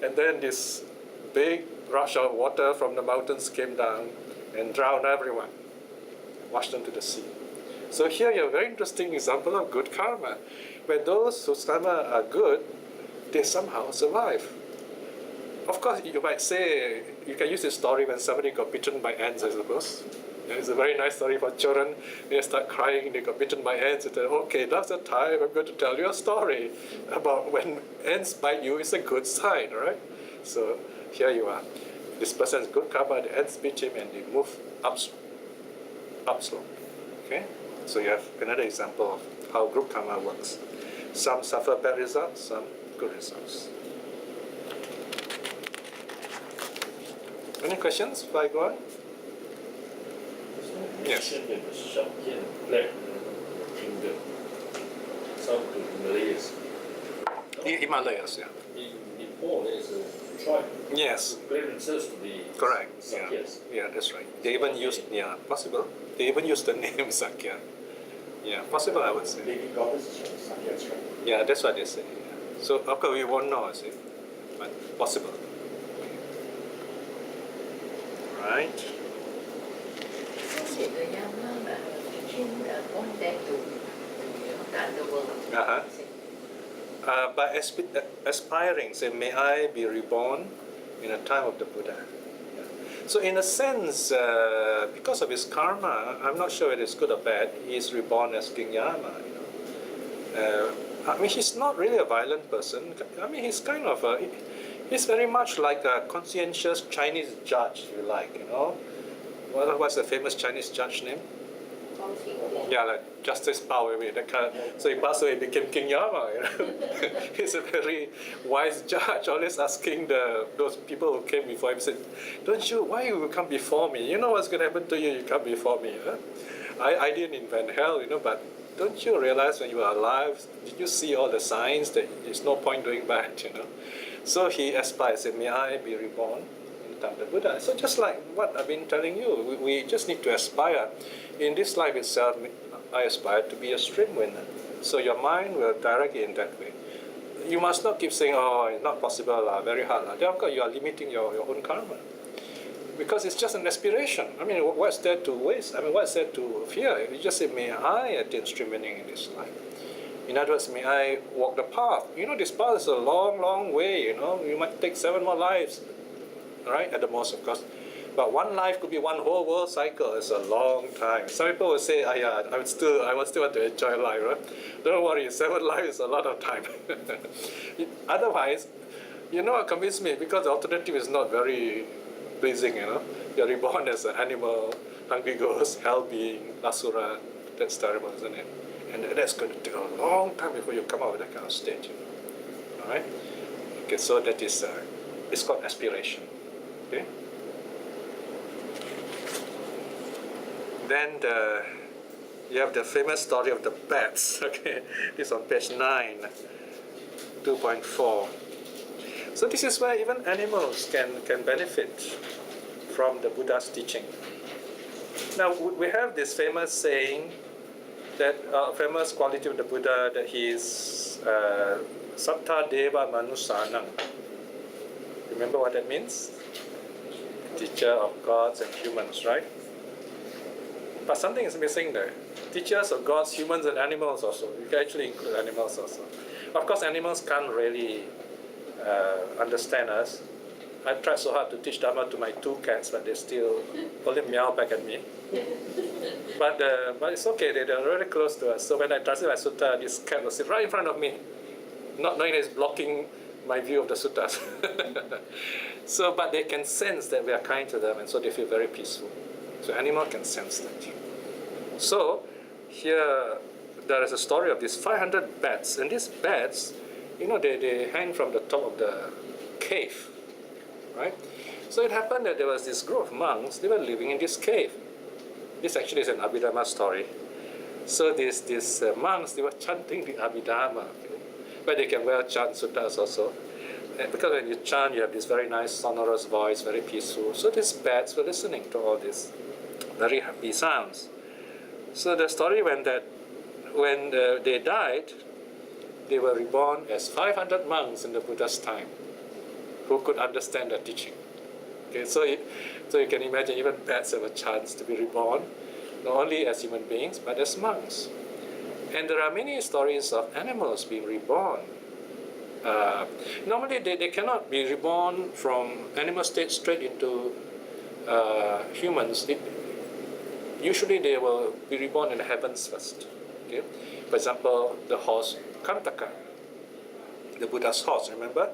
And then this big rush of water from the mountains came down and drowned everyone, washed them to the sea. So here you have a very interesting example of good karma, where those whose karma are good, they somehow survive. Of course, you might say, you can use this story when somebody got bitten by ants, I suppose. It's a very nice story for children. They start crying, they got bitten by ants, and say, okay, that's the time I'm going to tell you a story about when ants bite you, it's a good sign, right? So here you are. This person's good karma, the ants bit him and they move up slope. Okay? So you have another example of how group karma works. Some suffer bad results, some good results. Any questions before I go on? Yes. Mentioned in the Shakyan Black Kingdom, some of the Himalayas. Himalayas, yeah. In Nepal, there's a tribe. Yes. Who claim themselves to be Correct. Sakyas. Yeah, that's right. They even used, possible. They even used the name Sakya. Yeah, possible, I would say. Maybe goddesses from Sakyas, right? Yeah, that's what they say. Yeah. So, of course, we won't know, see, but possible. Right. Thì người Nhâm á, mà chuyên con đem tù cả the world. By aspiring, say, may I be reborn in the time of the Buddha. Yeah. So in a sense, because of his karma, I'm not sure whether it's good or bad, he is reborn as King Yama. I mean, he's not really a violent person. I mean, he's kind of he's very much like a conscientious Chinese judge, if you like, What's the famous Chinese judge name? Yeah, like Justice Pao, that kind of, so he passed away, became King Yama. He's a very wise judge, always asking those people who came before him, said, why you come before me? You know what's going to happen to you, you come before me. Huh? I didn't invent hell, but don't you realize when you are alive, did you see all the signs that there's no point doing bad, So he aspired, said, may I be reborn in the time of the Buddha. So just like what I've been telling you, we just need to aspire. In this life itself, I aspire to be a stream winner. So your mind will direct it in that way. You must not keep saying, oh, it's not possible, very hard. Then of course you are limiting your own karma. because it's just an aspiration. I mean, what's there to waste? I mean, what's there to fear? You just say, may I attain stream meaning in this life? In other words, may I walk the path? You know, this path is a long, long way, you know. You might take 7 more lives, right? At the most, of course. But one life could be one whole world cycle. It's a long time. Some people will say, yeah, I would still want to enjoy life, right? Don't worry, 7 lives is a lot of time. Otherwise, you know what convinced me? Because the alternative is not very pleasing, you know. You're reborn as an animal, hungry ghost, hell being, asura. That's terrible, isn't it? And that's going to take a long time before you come out with that kind of state, you know. All right? Okay, so that is, it's called aspiration. Okay? Then you have the famous story of the bats. Okay, this is on page 9, 2.4. So this is where even animals can benefit from the Buddha's teaching. Now we have this famous saying, that famous quality of the Buddha, that he is Sattha Deva Manusanam. Remember what that means? Teacher of gods and humans, right? But something is missing there. Teachers of gods, humans, and animals also. You can actually include animals also. Of course, animals can't really understand us. I've tried so hard to teach Dharma to my 2 cats, but they still only meow back at me. But it's okay, they're really close to us. So when I translate my sutta, this cat will sit right in front of me, not knowing it's blocking my view of the suttas. So, but they can sense that we are kind to them, and so they feel very peaceful. So animal can sense that. So here there is a story of these 500 bats, and these bats, you know, they hang from the top of the cave, right? So it happened that there was this group of monks, they were living in this cave. This actually is an Abhidharma story. So these monks, they were chanting the Abhidharma, okay? But they can well chant suttas also. And because when you chant, you have this very nice sonorous voice, very peaceful. So these bats were listening to all these very happy sounds. So the story went that when they died, they were reborn as 500 monks in the Buddha's time who could understand the teaching. Okay, so you can imagine even bats have a chance to be reborn, not only as human beings, but as monks. And there are many stories of animals being reborn. Normally they cannot be reborn from animal state straight into humans. Usually they will be reborn in the heavens first. Okay? For example, the horse Kantaka, the Buddha's horse, remember?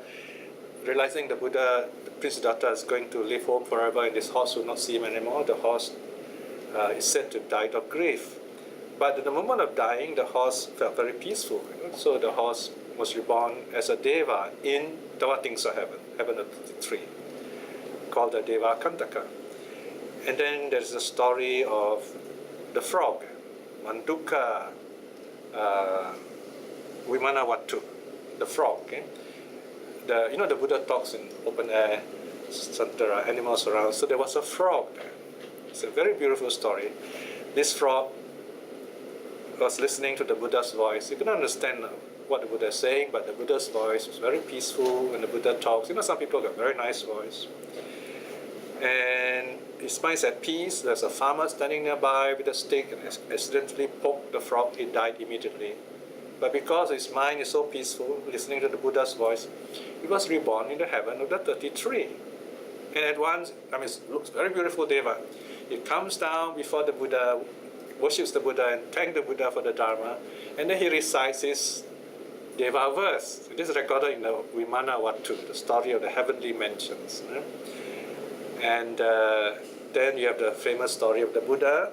Realizing the Buddha, the Prince Siddhartha is going to live home forever and this horse will not see him anymore, the horse is said to die of grief. But at the moment of dying, the horse felt very peaceful. You know? So the horse was reborn as a deva in Davatingsa heaven, heaven of the 3, called the Deva Kantaka. And then there's the story of the frog, Manduka Vimanawatu, the frog. Okay? The Buddha talks in open air, so there are animals around. So there was a frog there. It's a very beautiful story. This frog was listening to the Buddha's voice. You couldn't understand what the Buddha is saying, but the Buddha's voice was very peaceful when the Buddha talks. You know, some people have a very nice voice. And his mind's at peace. There's a farmer standing nearby with a stick and accidentally poked the frog. He died immediately. But because his mind is so peaceful, listening to the Buddha's voice, he was reborn in the heaven of the 33. And at once, it looks very beautiful Deva. He comes down before the Buddha, worships the Buddha and thanks the Buddha for the Dharma. And then he recites his Deva verse. This is recorded in the Vimanawatu, the story of the heavenly mansions. And then you have the famous story of the Buddha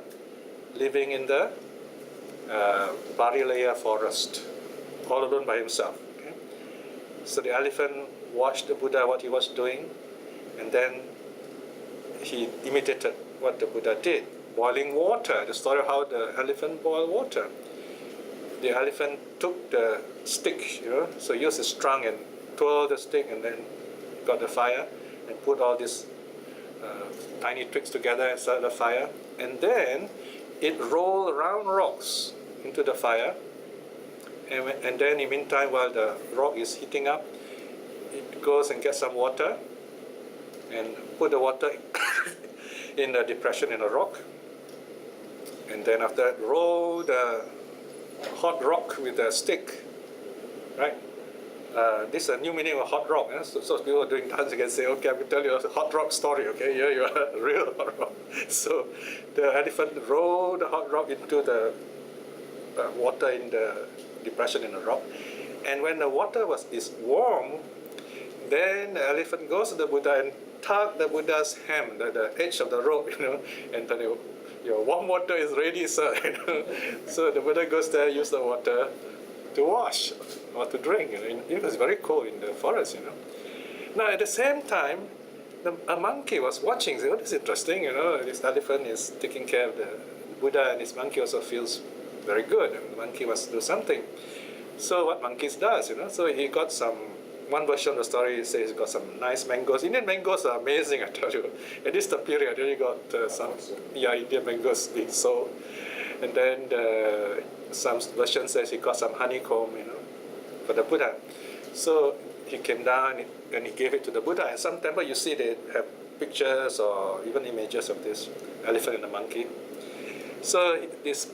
living in the Barilaya forest, all alone by himself. Okay? So the elephant watched the Buddha, what he was doing, and then he imitated what the Buddha did, boiling water, the story of how the elephant boiled water. The elephant took the stick, so he used his trunk and twirled the stick and then got the fire and put all these tiny twigs together and started the fire. And then it rolled around rocks into the fire. And then in the meantime, while the rock is heating up, it goes and gets some water and put the water in a depression in a rock, and then after that roll the hot rock with a stick, right? This is a new meaning of hot rock. So people doing dance, you can say, okay, I'm going to tell you a hot rock story, okay? Here you are, a real hot rock. So the elephant rolled the hot rock into the water in the depression in the rock. And when the water is warm, then the elephant goes to the Buddha and tug the Buddha's hem, the edge of the rope, and tell you, your warm water is ready, sir. So the Buddha goes there, use the water to wash or to drink. It was very cold in the forest. Now at the same time, a monkey was watching. Saying, "Oh, this is interesting. This elephant is taking care of the Buddha, and this monkey also feels very good. And the monkey must do something." So what monkeys does, So he got some. One version of the story says he got some nice mangoes. Indian mangoes are amazing, I tell you. At this period, you got some Indian mangoes being sold, and then some version says he got some honeycomb, for the Buddha. So he came down and he gave it to the Buddha. And some temple you see they have pictures or even images of this elephant and the monkey. So this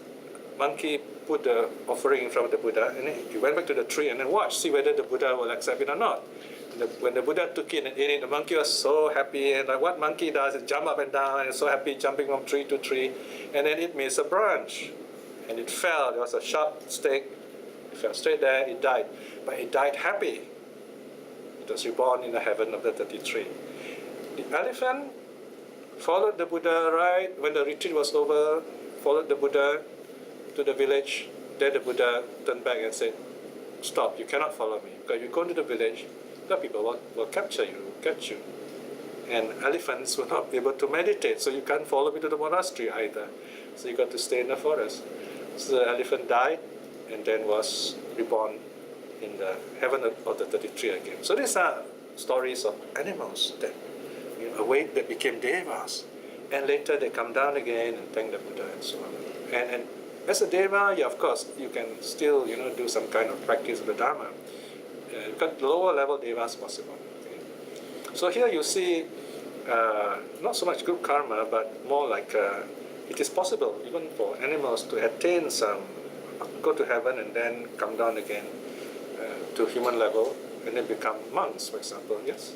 monkey put the offering in front of the Buddha, and he went back to the tree and then watched, see whether the Buddha will accept it or not. When the Buddha took it and ate it, the monkey was so happy, and like what monkey does is jump up and down, and so happy, jumping from tree to tree, and then it missed a branch, and it fell. There was a sharp stake. It fell straight there. It died, but it died happy. It was reborn in the heaven of the 33. The elephant followed the Buddha right when the retreat was over. Followed the Buddha to the village. Then the Buddha turned back and said, "Stop! You cannot follow me, because if you go to the village, the people will capture you, catch you. And elephants will not be able to meditate, so you can't follow me to the monastery either. So you got to stay in the forest." So the elephant died and then was reborn in the heaven of the 33 again. So these are stories of animals that awake, that became devas. And later they come down again and thank the Buddha and so on. And as a deva, of course, you can still do some kind of practice of the Dharma. Because lower level devas possible. Okay? So here you see not so much good karma, but more like it is possible even for animals to attain some, go to heaven and then come down again to human level and then become monks, for example. Yes?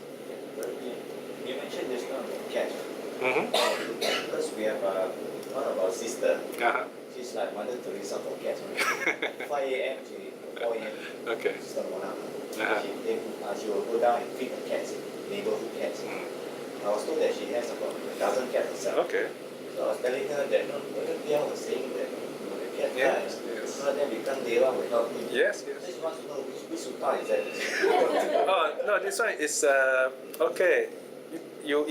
You mentioned just now about cats. Mm-hmm. Because we have one of our sister. Uh-huh. She's like Mother Teresa for cats. 5 a.m. to 4 a.m. Okay. Sister Mona. Uh-huh. She will go down and feed the cats, neighborhood cats. I was told that she has about a dozen cats herself. Okay. So I was telling her that Piya was saying that the cat Yes, dies. yes. So then become deva will help him. Yes, So yes. she wants to know which sutta is that. Oh, no, this one is, okay. You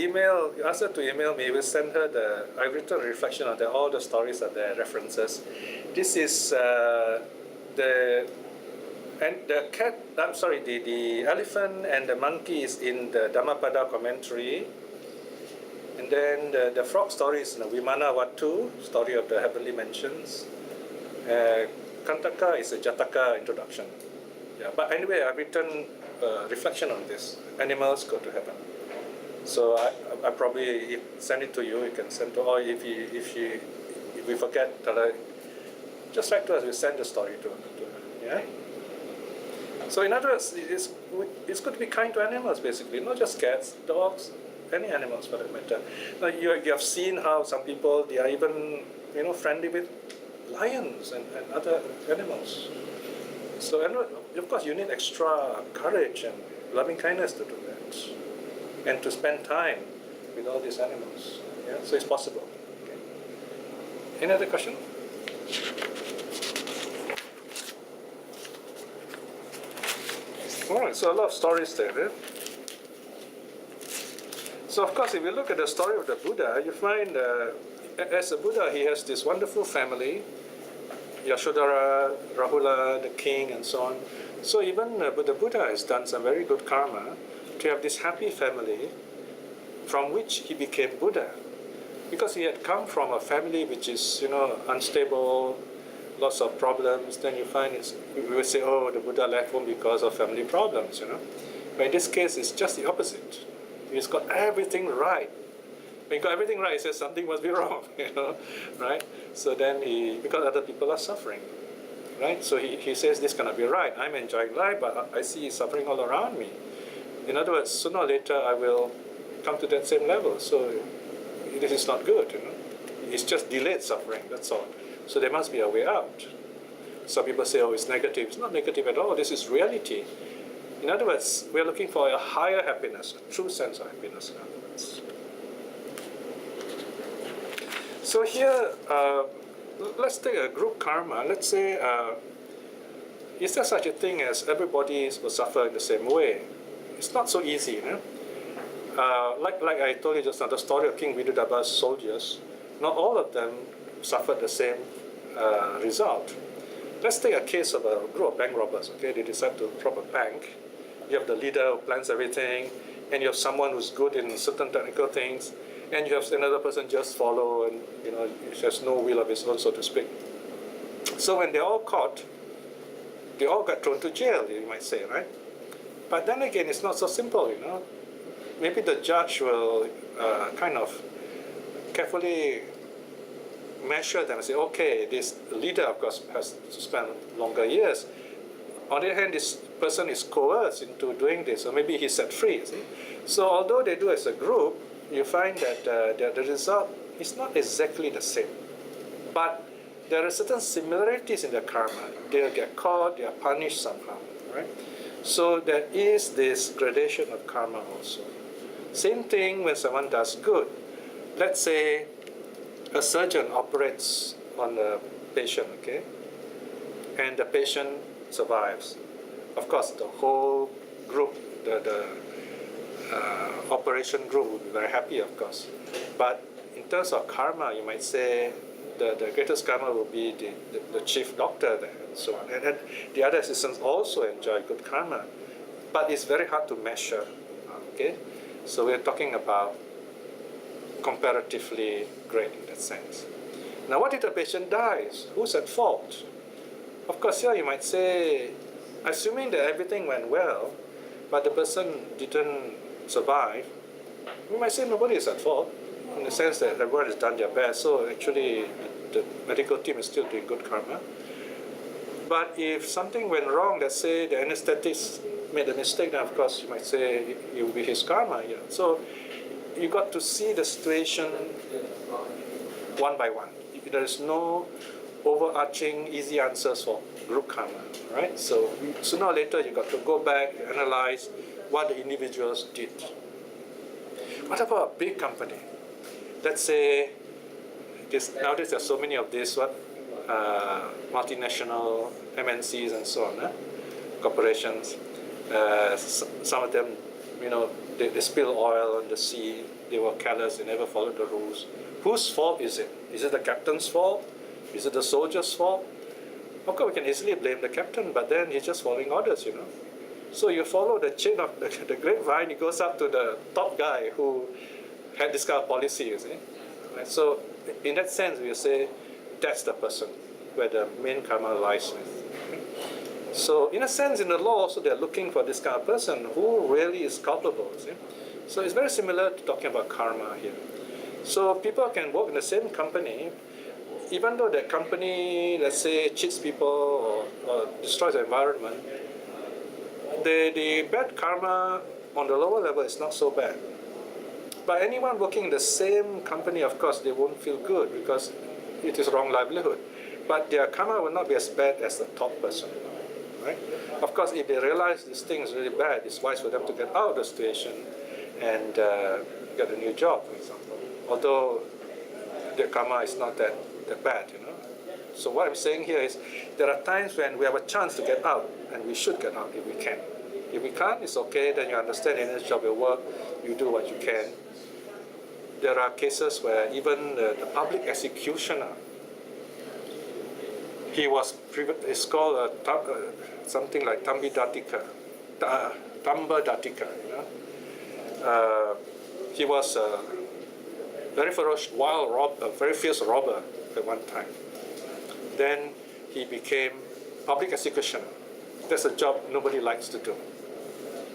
ask her to email me, we'll send her I've written a reflection on all the stories are there, references. This is the cat, the elephant and the monkey is in the Dhammapada commentary. And then the frog story is in the Vimana Vatu, story of the heavenly mansions. Kantaka is a Jataka introduction. Yeah, but anyway, I've written reflection on this. Animals go to heaven. So I probably send it to you. You can send to, or if we forget, tell her, just write to us. We send the story to her. Yeah. So in other words, it's good to be kind to animals, basically, not just cats, dogs, any animals for that matter. Now you have seen how some people they are even friendly with lions and other animals. So of course you need extra courage and loving kindness to do that. And to spend time with all these animals. Yeah? So it's possible. Okay. Any other question? All right, so a lot of stories there. Eh? So of course, if you look at the story of the Buddha, you find as a Buddha, he has this wonderful family, Yashodhara, Rahula, the king, and so on. So even the Buddha has done some very good karma to have this happy family from which he became Buddha. Because he had come from a family which is, unstable, lots of problems, then you find we would say, oh, the Buddha left home because of family problems, But in this case, it's just the opposite. He's got everything right. When he got everything right, he says something must be wrong, right? So then because other people are suffering, right? So he says this cannot be right. I'm enjoying life, but I see suffering all around me. In other words, sooner or later I will come to that same level. So this is not good, It's just delayed suffering, that's all. So there must be a way out. Some people say, oh, it's negative. It's not negative at all. This is reality. In other words, we're looking for a higher happiness, a true sense of happiness, in other words. So here, let's take a group karma. Let's say, is there such a thing as everybody will suffer in the same way? It's not so easy, Like I told you just now, the story of King Vidudabha's soldiers, not all of them suffered the same result. Let's take a case of a group of bank robbers, okay? They decide to rob a bank. You have the leader who plans everything, and you have someone who's good in certain technical things, and you have another person just follow, and has no will of his own, so to speak. So when they're all caught, they all got thrown to jail, you might say, right? But then again, it's not so simple, Maybe the judge will kind of carefully measure them and say, okay, this leader, of course, has to spend longer years. On the other hand, this person is coerced into doing this, or maybe he's set free. See? So although they do as a group, you find that the result is not exactly the same. But there are certain similarities in the karma. They'll get caught, they are punished somehow, right? So there is this gradation of karma also. Same thing when someone does good. Let's say a surgeon operates on a patient, okay? And the patient survives. Of course, the whole group, the operation group will be very happy, of course. But in terms of karma, you might say the greatest karma will be the chief doctor there and so on. And the other assistants also enjoy good karma. But it's very hard to measure, okay? So we're talking about comparatively great in that sense. Now, what if the patient dies? Who's at fault? Of course, here you might say, assuming that everything went well, but the person didn't survive, we might say nobody is at fault, in the sense that everyone has done their best, so actually the medical team is still doing good karma. But if something went wrong, let's say the anesthetist made a mistake, then of course you might say it will be his karma. Yeah. So you got to see the situation one by one. There is no overarching easy answers for group karma, right? So sooner or later you got to go back, analyze what the individuals did. What about a big company? Let's say nowadays there are so many of these multinational MNCs and so on, corporations. Some of them, they spill oil on the sea. They were careless. They never followed the rules. Whose fault is it? Is it the captain's fault? Is it the soldier's fault? Of course, we can easily blame the captain, but then he's just following orders, So you follow the chain of the grapevine. It goes up to the top guy who had this kind of policy, you see. Right? So in that sense, we say that's the person where the main karma lies with. So in a sense, in the law also, they're looking for this kind of person who really is culpable. See? So it's very similar to talking about karma here. So people can work in the same company, even though that company, let's say, cheats people or destroys the environment, the bad karma on the lower level is not so bad. But anyone working in the same company, of course, they won't feel good because it is wrong livelihood. But their karma will not be as bad as the top person. Right? Of course, if they realize this thing is really bad, it's wise for them to get out of the situation and get a new job, for example. Although their karma is not that bad, So what I'm saying here is there are times when we have a chance to get out, and we should get out if we can. If we can't, it's okay, then you understand in this job will work, you do what you can. There are cases where even the public executioner, it's called something like Tamba Datika. He was a very ferocious, wild robber, very fierce robber at one time. Then he became public executioner. That's a job nobody likes to do.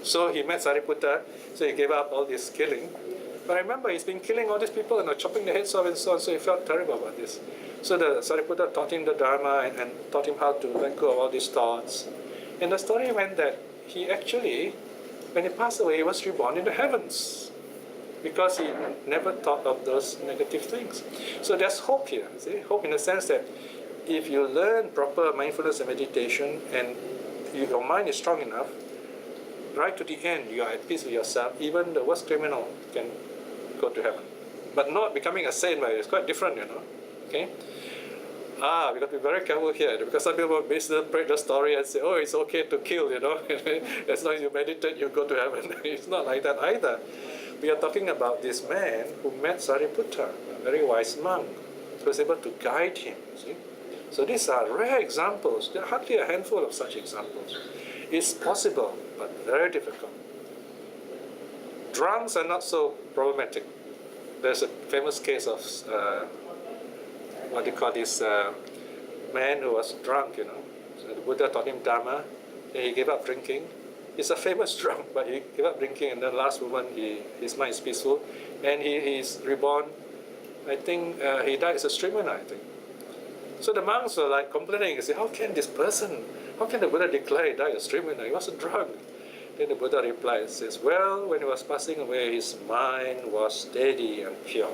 So he met Sariputta, so he gave up all this killing. But remember, he's been killing all these people and chopping their heads off and so on, so he felt terrible about this. So the Sariputta taught him the Dharma and taught him how to let go of all these thoughts. And the story went that he actually, when he passed away, he was reborn in the heavens because he never thought of those negative things. So there's hope here, see? Hope in the sense that if you learn proper mindfulness and meditation and your mind is strong enough, right to the end, you are at peace with yourself, even the worst criminal can go to heaven. But not becoming a saint, but it's quite different, Okay? We got to be very careful here because some people misinterpret the story and say, oh, it's okay to kill, as long as you meditate, you go to heaven. It's not like that either. We are talking about this man who met Sariputta, a very wise monk, who was able to guide him. See? So these are rare examples. There are hardly a handful of such examples. It's possible, but very difficult. Drunks are not so problematic. There's a famous case of what they call this man who was drunk, So the Buddha taught him Dharma, and he gave up drinking. He's a famous drunk, but he gave up drinking, and then last moment his mind is peaceful, and he's reborn. I think he died as a streamer, I think. So the monks were like complaining, they say, how can the Buddha declare he died as a streamer? He was a drunk. Then the Buddha replied, says, well, when he was passing away, his mind was steady and pure.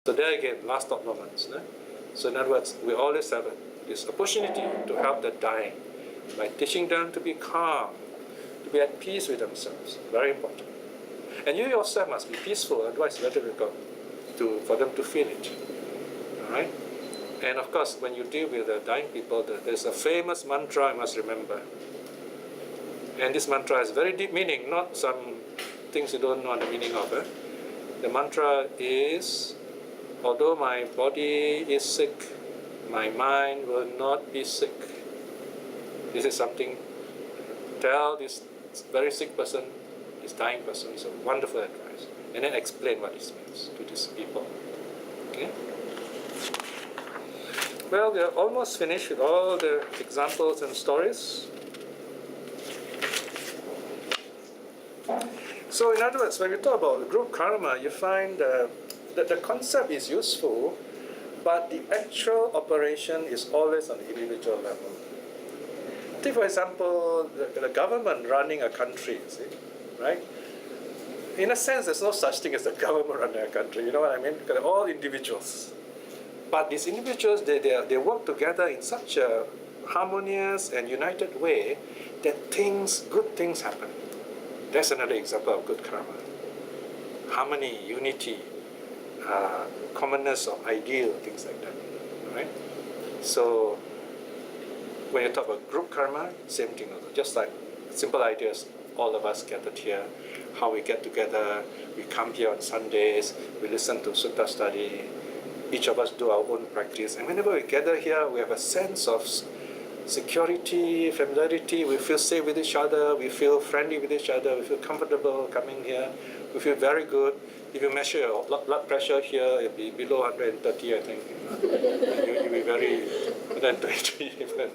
So there again, last thought moments. So in other words, we always have this opportunity to help the dying by teaching them to be calm, to be at peace with themselves. Very important. And you yourself must be peaceful, otherwise it's very difficult for them to feel it. All right? And of course, when you deal with the dying people, there's a famous mantra you must remember. And this mantra has very deep meaning, not some things you don't know the meaning of. The mantra is, although my body is sick, my mind will not be sick. This is something, tell this very sick person, this dying person, it's a wonderful advice. And then explain what this means to these people. Okay? Well, we are almost finished with all the examples and stories. So in other words, when we talk about group karma, you find that the concept is useful, but the actual operation is always on the individual level. Take, for example, the government running a country, see, right? In a sense, there's no such thing as the government running a country, you know what I mean? Because they're all individuals. But these individuals, they work together in such a harmonious and united way that good things happen. That's another example of good karma. Harmony, unity, commonness of ideal, things like that. Right? So when you talk about group karma, same thing. Just like simple ideas, all of us gathered here, how we get together, we come here on Sundays, we listen to sutta study, each of us do our own practice. And whenever we gather here, we have a sense of security, familiarity, we feel safe with each other, we feel friendly with each other, we feel comfortable coming here, we feel very good. If you measure your blood pressure here, it'll be below 130, I think. You'll be very 120 even.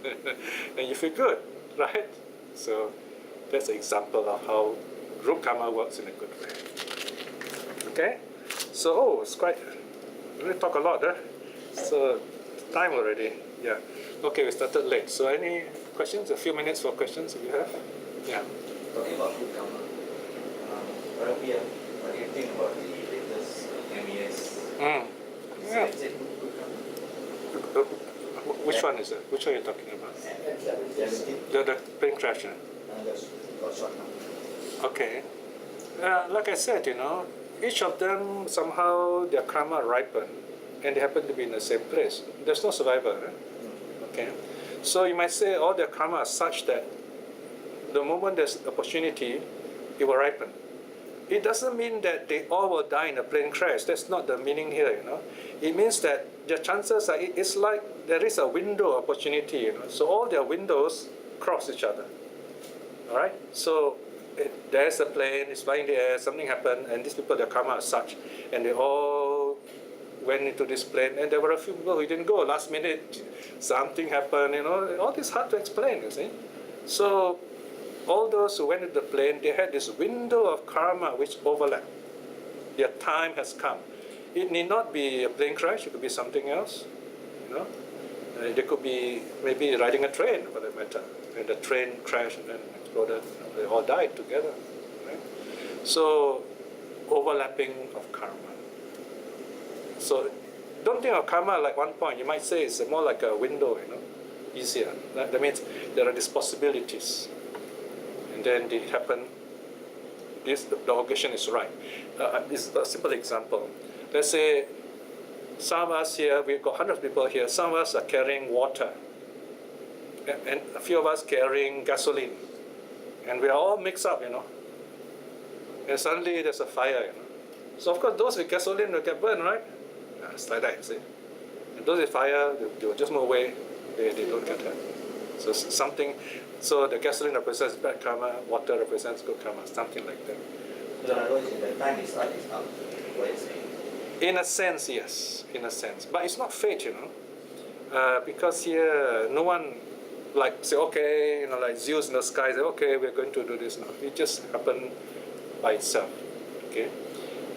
And you feel good, right? So that's an example of how group karma works in a good way. Okay? So, it's quite, we really talk a lot, huh? So, time already, yeah. Okay, we started late. So any questions? A few minutes for questions if you have. Yeah. Talking about good karma, Piya, what do you think about the latest MES? Yeah. Is it good karma? Which one is it? Which one are you talking about? 17? The plane crash. Got shot now. Okay. Like I said, each of them somehow their karma ripened and they happen to be in the same place. There's no survivor. Okay, so you might say all their karma are such that the moment there's opportunity, it will ripen. It doesn't mean that they all will die in a plane crash. That's not the meaning here, It means that their chances are, it's like there is a window opportunity, So all their windows cross each other. All right? So there's a plane, it's flying in the air, something happened, and these people, their karma are such, and they all went into this plane, and there were a few people who didn't go. Last minute, something happened, all this hard to explain, you see. So all those who went into the plane, they had this window of karma which overlapped. Their time has come. It need not be a plane crash, it could be something else. You know? They could be maybe riding a train for that matter. And the train crashed and then exploded. They all died together. Right? So, overlapping of karma. So, don't think of karma like one point. You might say it's more like a window, you know, easier. That means there are these possibilities. And then it happened. The occasion is right. This is a simple example. Let's say some of us here, we've got hundreds of people here, some of us are carrying water. And a few of us carrying gasoline. And we are all mixed up, you know. And suddenly there's a fire, you know. So of course those with gasoline will get burned, right? It's like that, you see. And those with fire, they will just move away. They don't get hurt. So something, so the gasoline represents bad karma, water represents good karma, something like that. So in other words, the time is up, what you're saying. In a sense, yes. In a sense. But it's not fate, you know. Because here, no one like say, okay, you know, like Zeus in the sky say, okay, we're going to do this now. It just happened by itself. Okay.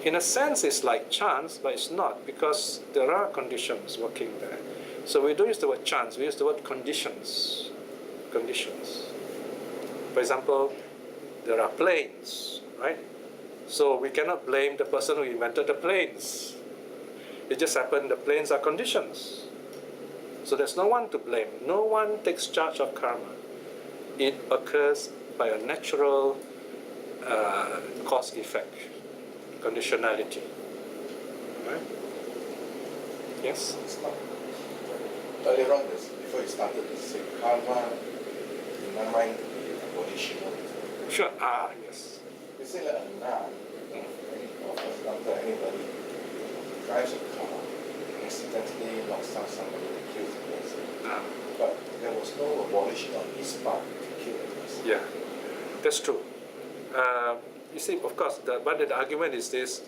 In a sense, it's like chance, but it's not, because there are conditions working there. So we don't use the word chance, we use the word conditions. Conditions. For example, there are planes, right? So we cannot blame the person who invented the planes. It just happened the planes are conditions. So there's no one to blame. No one takes charge of karma. It occurs by a natural cause-effect, conditionality. Right? Yes? Earlier on, before you started, you said karma, in my mind, volitional. Sure. Yes. You say like a nun, or for example, anybody drives a car, accidentally knocks down somebody and kills the person. But there was no volition on his part to kill the person. Yeah, that's true. You see, of course, but the argument is this.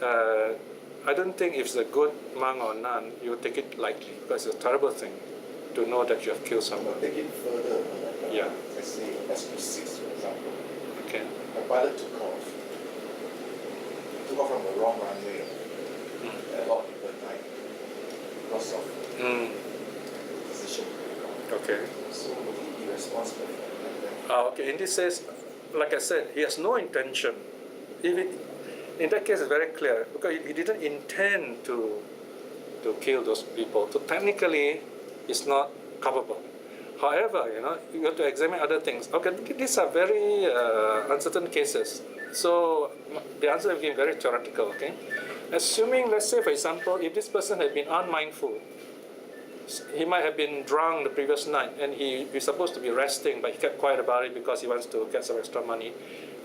I don't think if it's a good monk or nun, you will take it lightly, because it's a terrible thing to know that you have killed someone. Take it further, like Yeah. let's say SP6, for example. Okay. The pilot took off from the wrong runway. And a lot of people died because of decision. Okay. So would he be responsible for that? Okay. In this case, like I said, he has no intention. In that case, it's very clear, because he didn't intend to kill those people. So technically, it's not culpable. However, you know, you have to examine other things. Okay, these are very uncertain cases. So the answer is again very theoretical. Okay, assuming, let's say, for example, if this person had been unmindful, he might have been drunk the previous night, and he's supposed to be resting, but he kept quiet about it because he wants to get some extra money,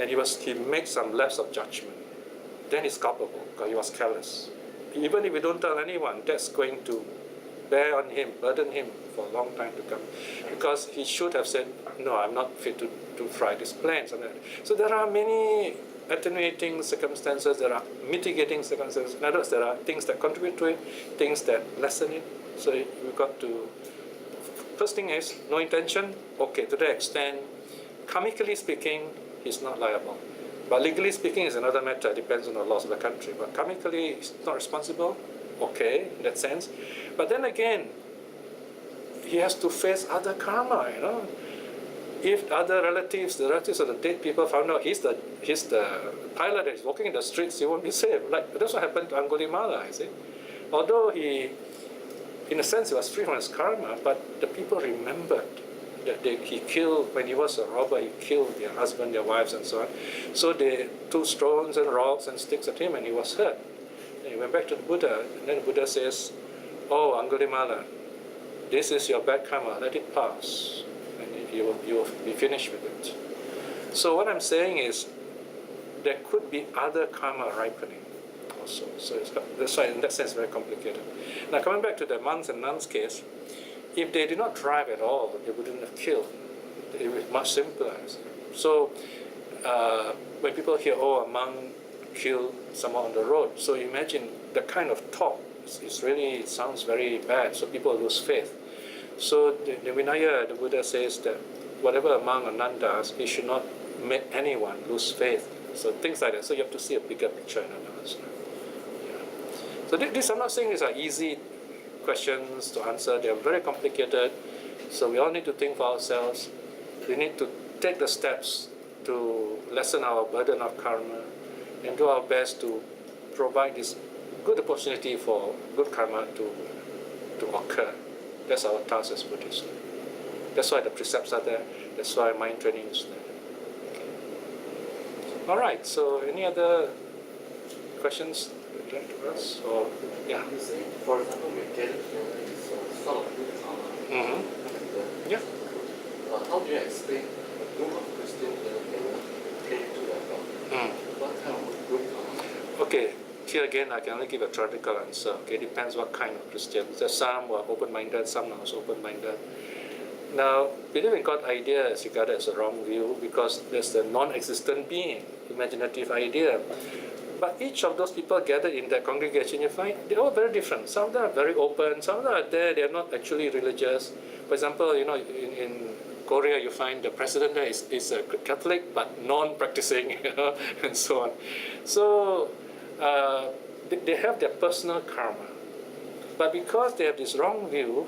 and he made some lapse of judgment. Then he's culpable because he was careless. Even if we don't tell anyone, that's going to bear on him, burden him for a long time to come. Because he should have said, no, I'm not fit to fly this plane. So there are many attenuating circumstances, there are mitigating circumstances. In other words, there are things that contribute to it, things that lessen it. So we've got to, first thing is, no intention, okay, to that extent, karmically speaking, he's not liable. But legally speaking is another matter, depends on the laws of the country. But karmically, he's not responsible, okay, in that sense. But then again, he has to face other karma, you know. If other relatives, the relatives of the dead people found out he's the pilot that is walking in the streets, he won't be safe. Like, that's what happened to Angulimala, you see. Although he, in a sense, he was free from his karma, but the people remembered that he killed, when he was a robber, he killed their husband, their wives, and so on. So they threw stones and rocks and sticks at him, and he was hurt. And he went back to the Buddha, and then the Buddha says, oh, Angulimala, this is your bad karma, let it pass, and you will be finished with it. So what I'm saying is, there could be other karma ripening also. So that's why, in that sense, very complicated. Now, coming back to the monks and nuns case, if they did not drive at all, they wouldn't have killed. It was much simpler. So when people hear, oh, a monk killed someone on the road, so imagine the kind of talk. It sounds very bad, so people lose faith. So the Vinaya, the Buddha says that whatever a monk or nun does, he should not make anyone lose faith. So things like that. So you have to see a bigger picture in other words. Yeah. So this, I'm not saying these are easy questions to answer. They are very complicated. So we all need to think for ourselves. We need to take the steps to lessen our burden of karma and do our best to provide this good opportunity for good karma to occur. That's our task as Buddhists. That's why the precepts are there. That's why mind training is there. Okay. All right. So, any other questions you'd like to ask? Or yeah. You say, for example, we get together is sort of good karma. Mm-hmm. Yeah. How do you explain a group of Christians together came to their God? Mm. What kind of good karma? Okay. Here again, I can only give a theoretical answer. Okay, depends what kind of Christians. There's some who are open-minded, some are also open-minded. Now, believing in God idea is regarded as a wrong view because there's the non-existent being, imaginative idea. But each of those people gathered in that congregation, you find they're all very different. Some of them are very open, some of them are there, they're not actually religious. For example, in Korea, you find the president there is a Catholic but non-practicing, and so on. So they have their personal karma. But because they have this wrong view,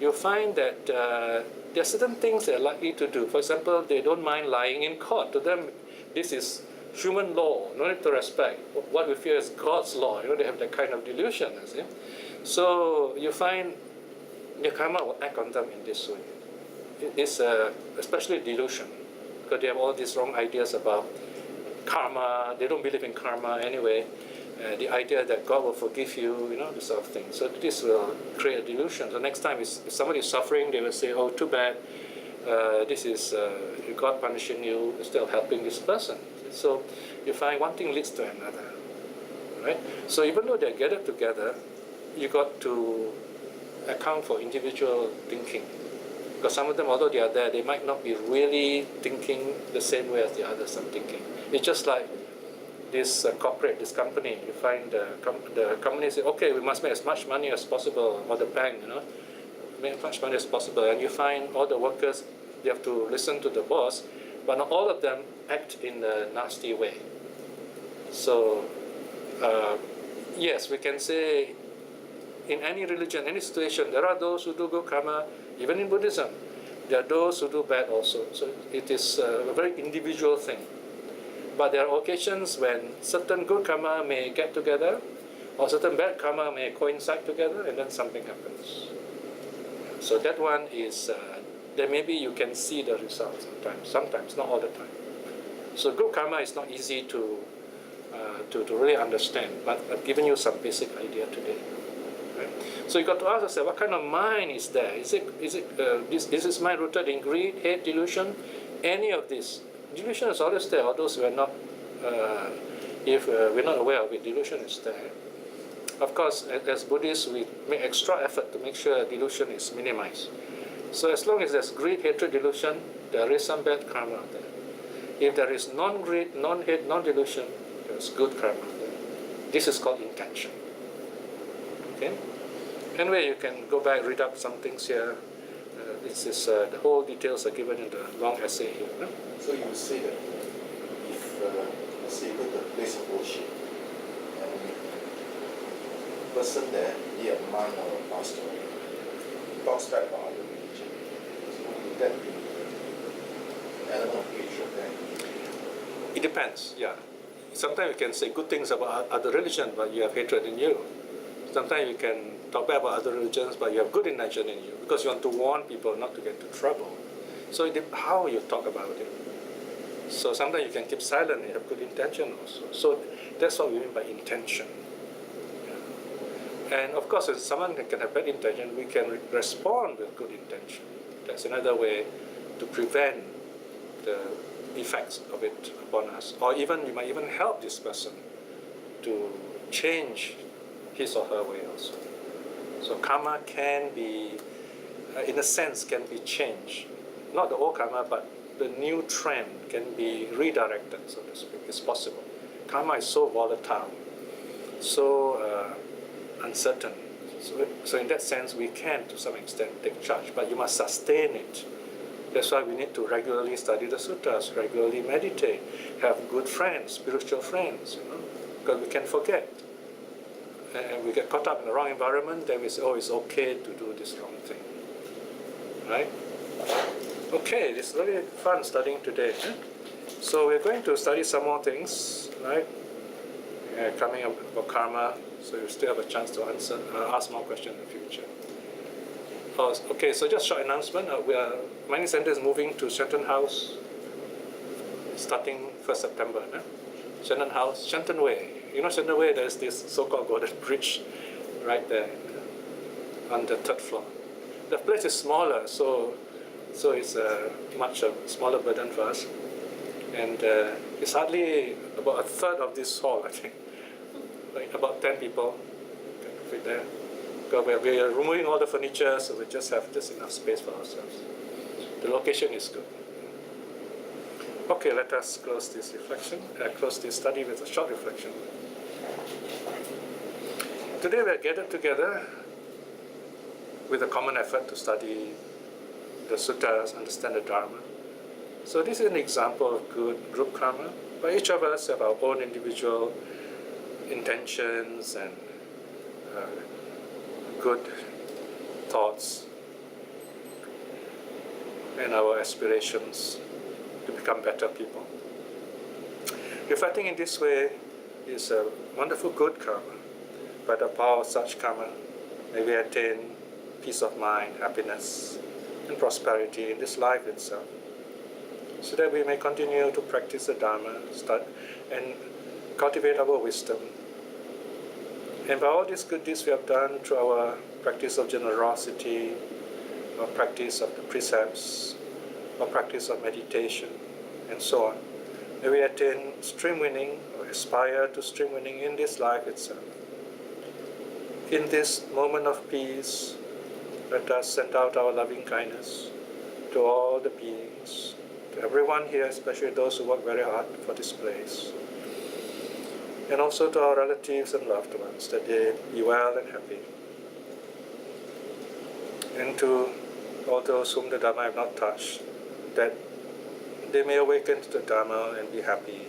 you find that there are certain things they're likely to do. For example, they don't mind lying in court. To them, this is human law, no need to respect. What we fear is God's law. They have that kind of delusion, you see. So you find the karma will act on them in this way. It's especially delusion, because they have all these wrong ideas about karma. They don't believe in karma anyway. The idea that God will forgive you, this sort of thing. So this will create a delusion. So next time if somebody is suffering, they will say, oh, too bad, this is God punishing you instead of helping this person. So you find one thing leads to another, right? So even though they're gathered together, you got to account for individual thinking. Because some of them, although they are there, they might not be really thinking the same way as the others are thinking. It's just like this corporate, this company. You find the company say, okay, we must make as much money as possible, or the bank, make as much money as possible. And you find all the workers, they have to listen to the boss, but not all of them act in a nasty way. So, yes, we can say in any religion, any situation, there are those who do good karma, even in Buddhism. There are those who do bad also. So it is a very individual thing. But there are occasions when certain good karma may get together, or certain bad karma may coincide together, and then something happens. So that one is, then maybe you can see the result sometimes, not all the time. So good karma is not easy to really understand, but I've given you some basic idea today. Right? So you got to ask yourself, what kind of mind is there? Is this mind rooted in greed, hate, delusion? Any of this? Delusion is always there, although we're not, if we're not aware of it, delusion is there. Of course, as Buddhists, we make extra effort to make sure delusion is minimized. So as long as there's greed, hatred, delusion, there is some bad karma there. If there is non-greed, non-hate, non-delusion, there's good karma there. This is called intention. Okay? Anyway, you can go back, read up some things here. This is the whole details are given in the long essay here. No? So you would say that if, let's say, you go to a place of worship, and the person there, be a monk or a pastor, talks bad about other religion, so would that be an element of hatred there? It depends, yeah. Sometimes you can say good things about other religion, but you have hatred in you. Sometimes you can talk bad about other religions, but you have good intention in you, because you want to warn people not to get into trouble. So how you talk about it. So sometimes you can keep silent and you have good intention also. So that's what we mean by intention. Yeah. And of course, if someone can have bad intention, we can respond with good intention. That's another way to prevent the effects of it upon us. Or even you might even help this person to change his or her way also. So karma can be, in a sense, can be changed. Not the old karma, but the new trend can be redirected, so to speak. It's possible. Karma is so volatile, so uncertain. So in that sense, we can, to some extent, take charge, but you must sustain it That's why we need to regularly study the suttas, regularly meditate, have good friends, spiritual friends, because we can forget. And we get caught up in the wrong environment, then we say, oh, it's okay to do this wrong thing. Right? Okay, it's very fun studying today. So we're going to study some more things, right? Coming up about karma, so you still have a chance to ask more questions in the future. Okay, so just short announcement. Mining Center is moving to Shenton House starting 1st September. Shenton House, Shenton Way. You know Shenton Way, there's this so-called Golden Bridge right there on the 3rd floor. The place is smaller, so it's a much smaller burden for us. And it's hardly about a third of this hall, I think. Like about 10 people can fit there. Because we are removing all the furniture, so we just have just enough space for ourselves. The location is good. Okay, let us close this study with a short reflection. Today we are gathered together with a common effort to study the suttas, understand the Dharma. So this is an example of good group karma, but each of us have our own individual intentions and good thoughts and our aspirations to become better people. Reflecting in this way is a wonderful good karma. By the power of such karma, may we attain peace of mind, happiness, and prosperity in this life itself, so that we may continue to practice the Dharma and cultivate our wisdom. And by all these good deeds we have done through our practice of generosity, our practice of the precepts, our practice of meditation, and so on, may we attain stream winning or aspire to stream winning in this life itself. In this moment of peace, let us send out our loving kindness to all the beings, to everyone here, especially those who work very hard for this place, and also to our relatives and loved ones, that they be well and happy. And to all those whom the Dharma have not touched, that they may awaken to the Dharma and be happy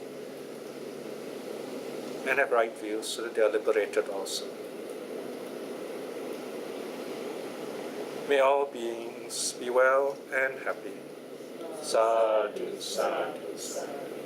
and have right views, so that they are liberated also. May all beings be well and happy. Sadhu, sadhu, sadhu.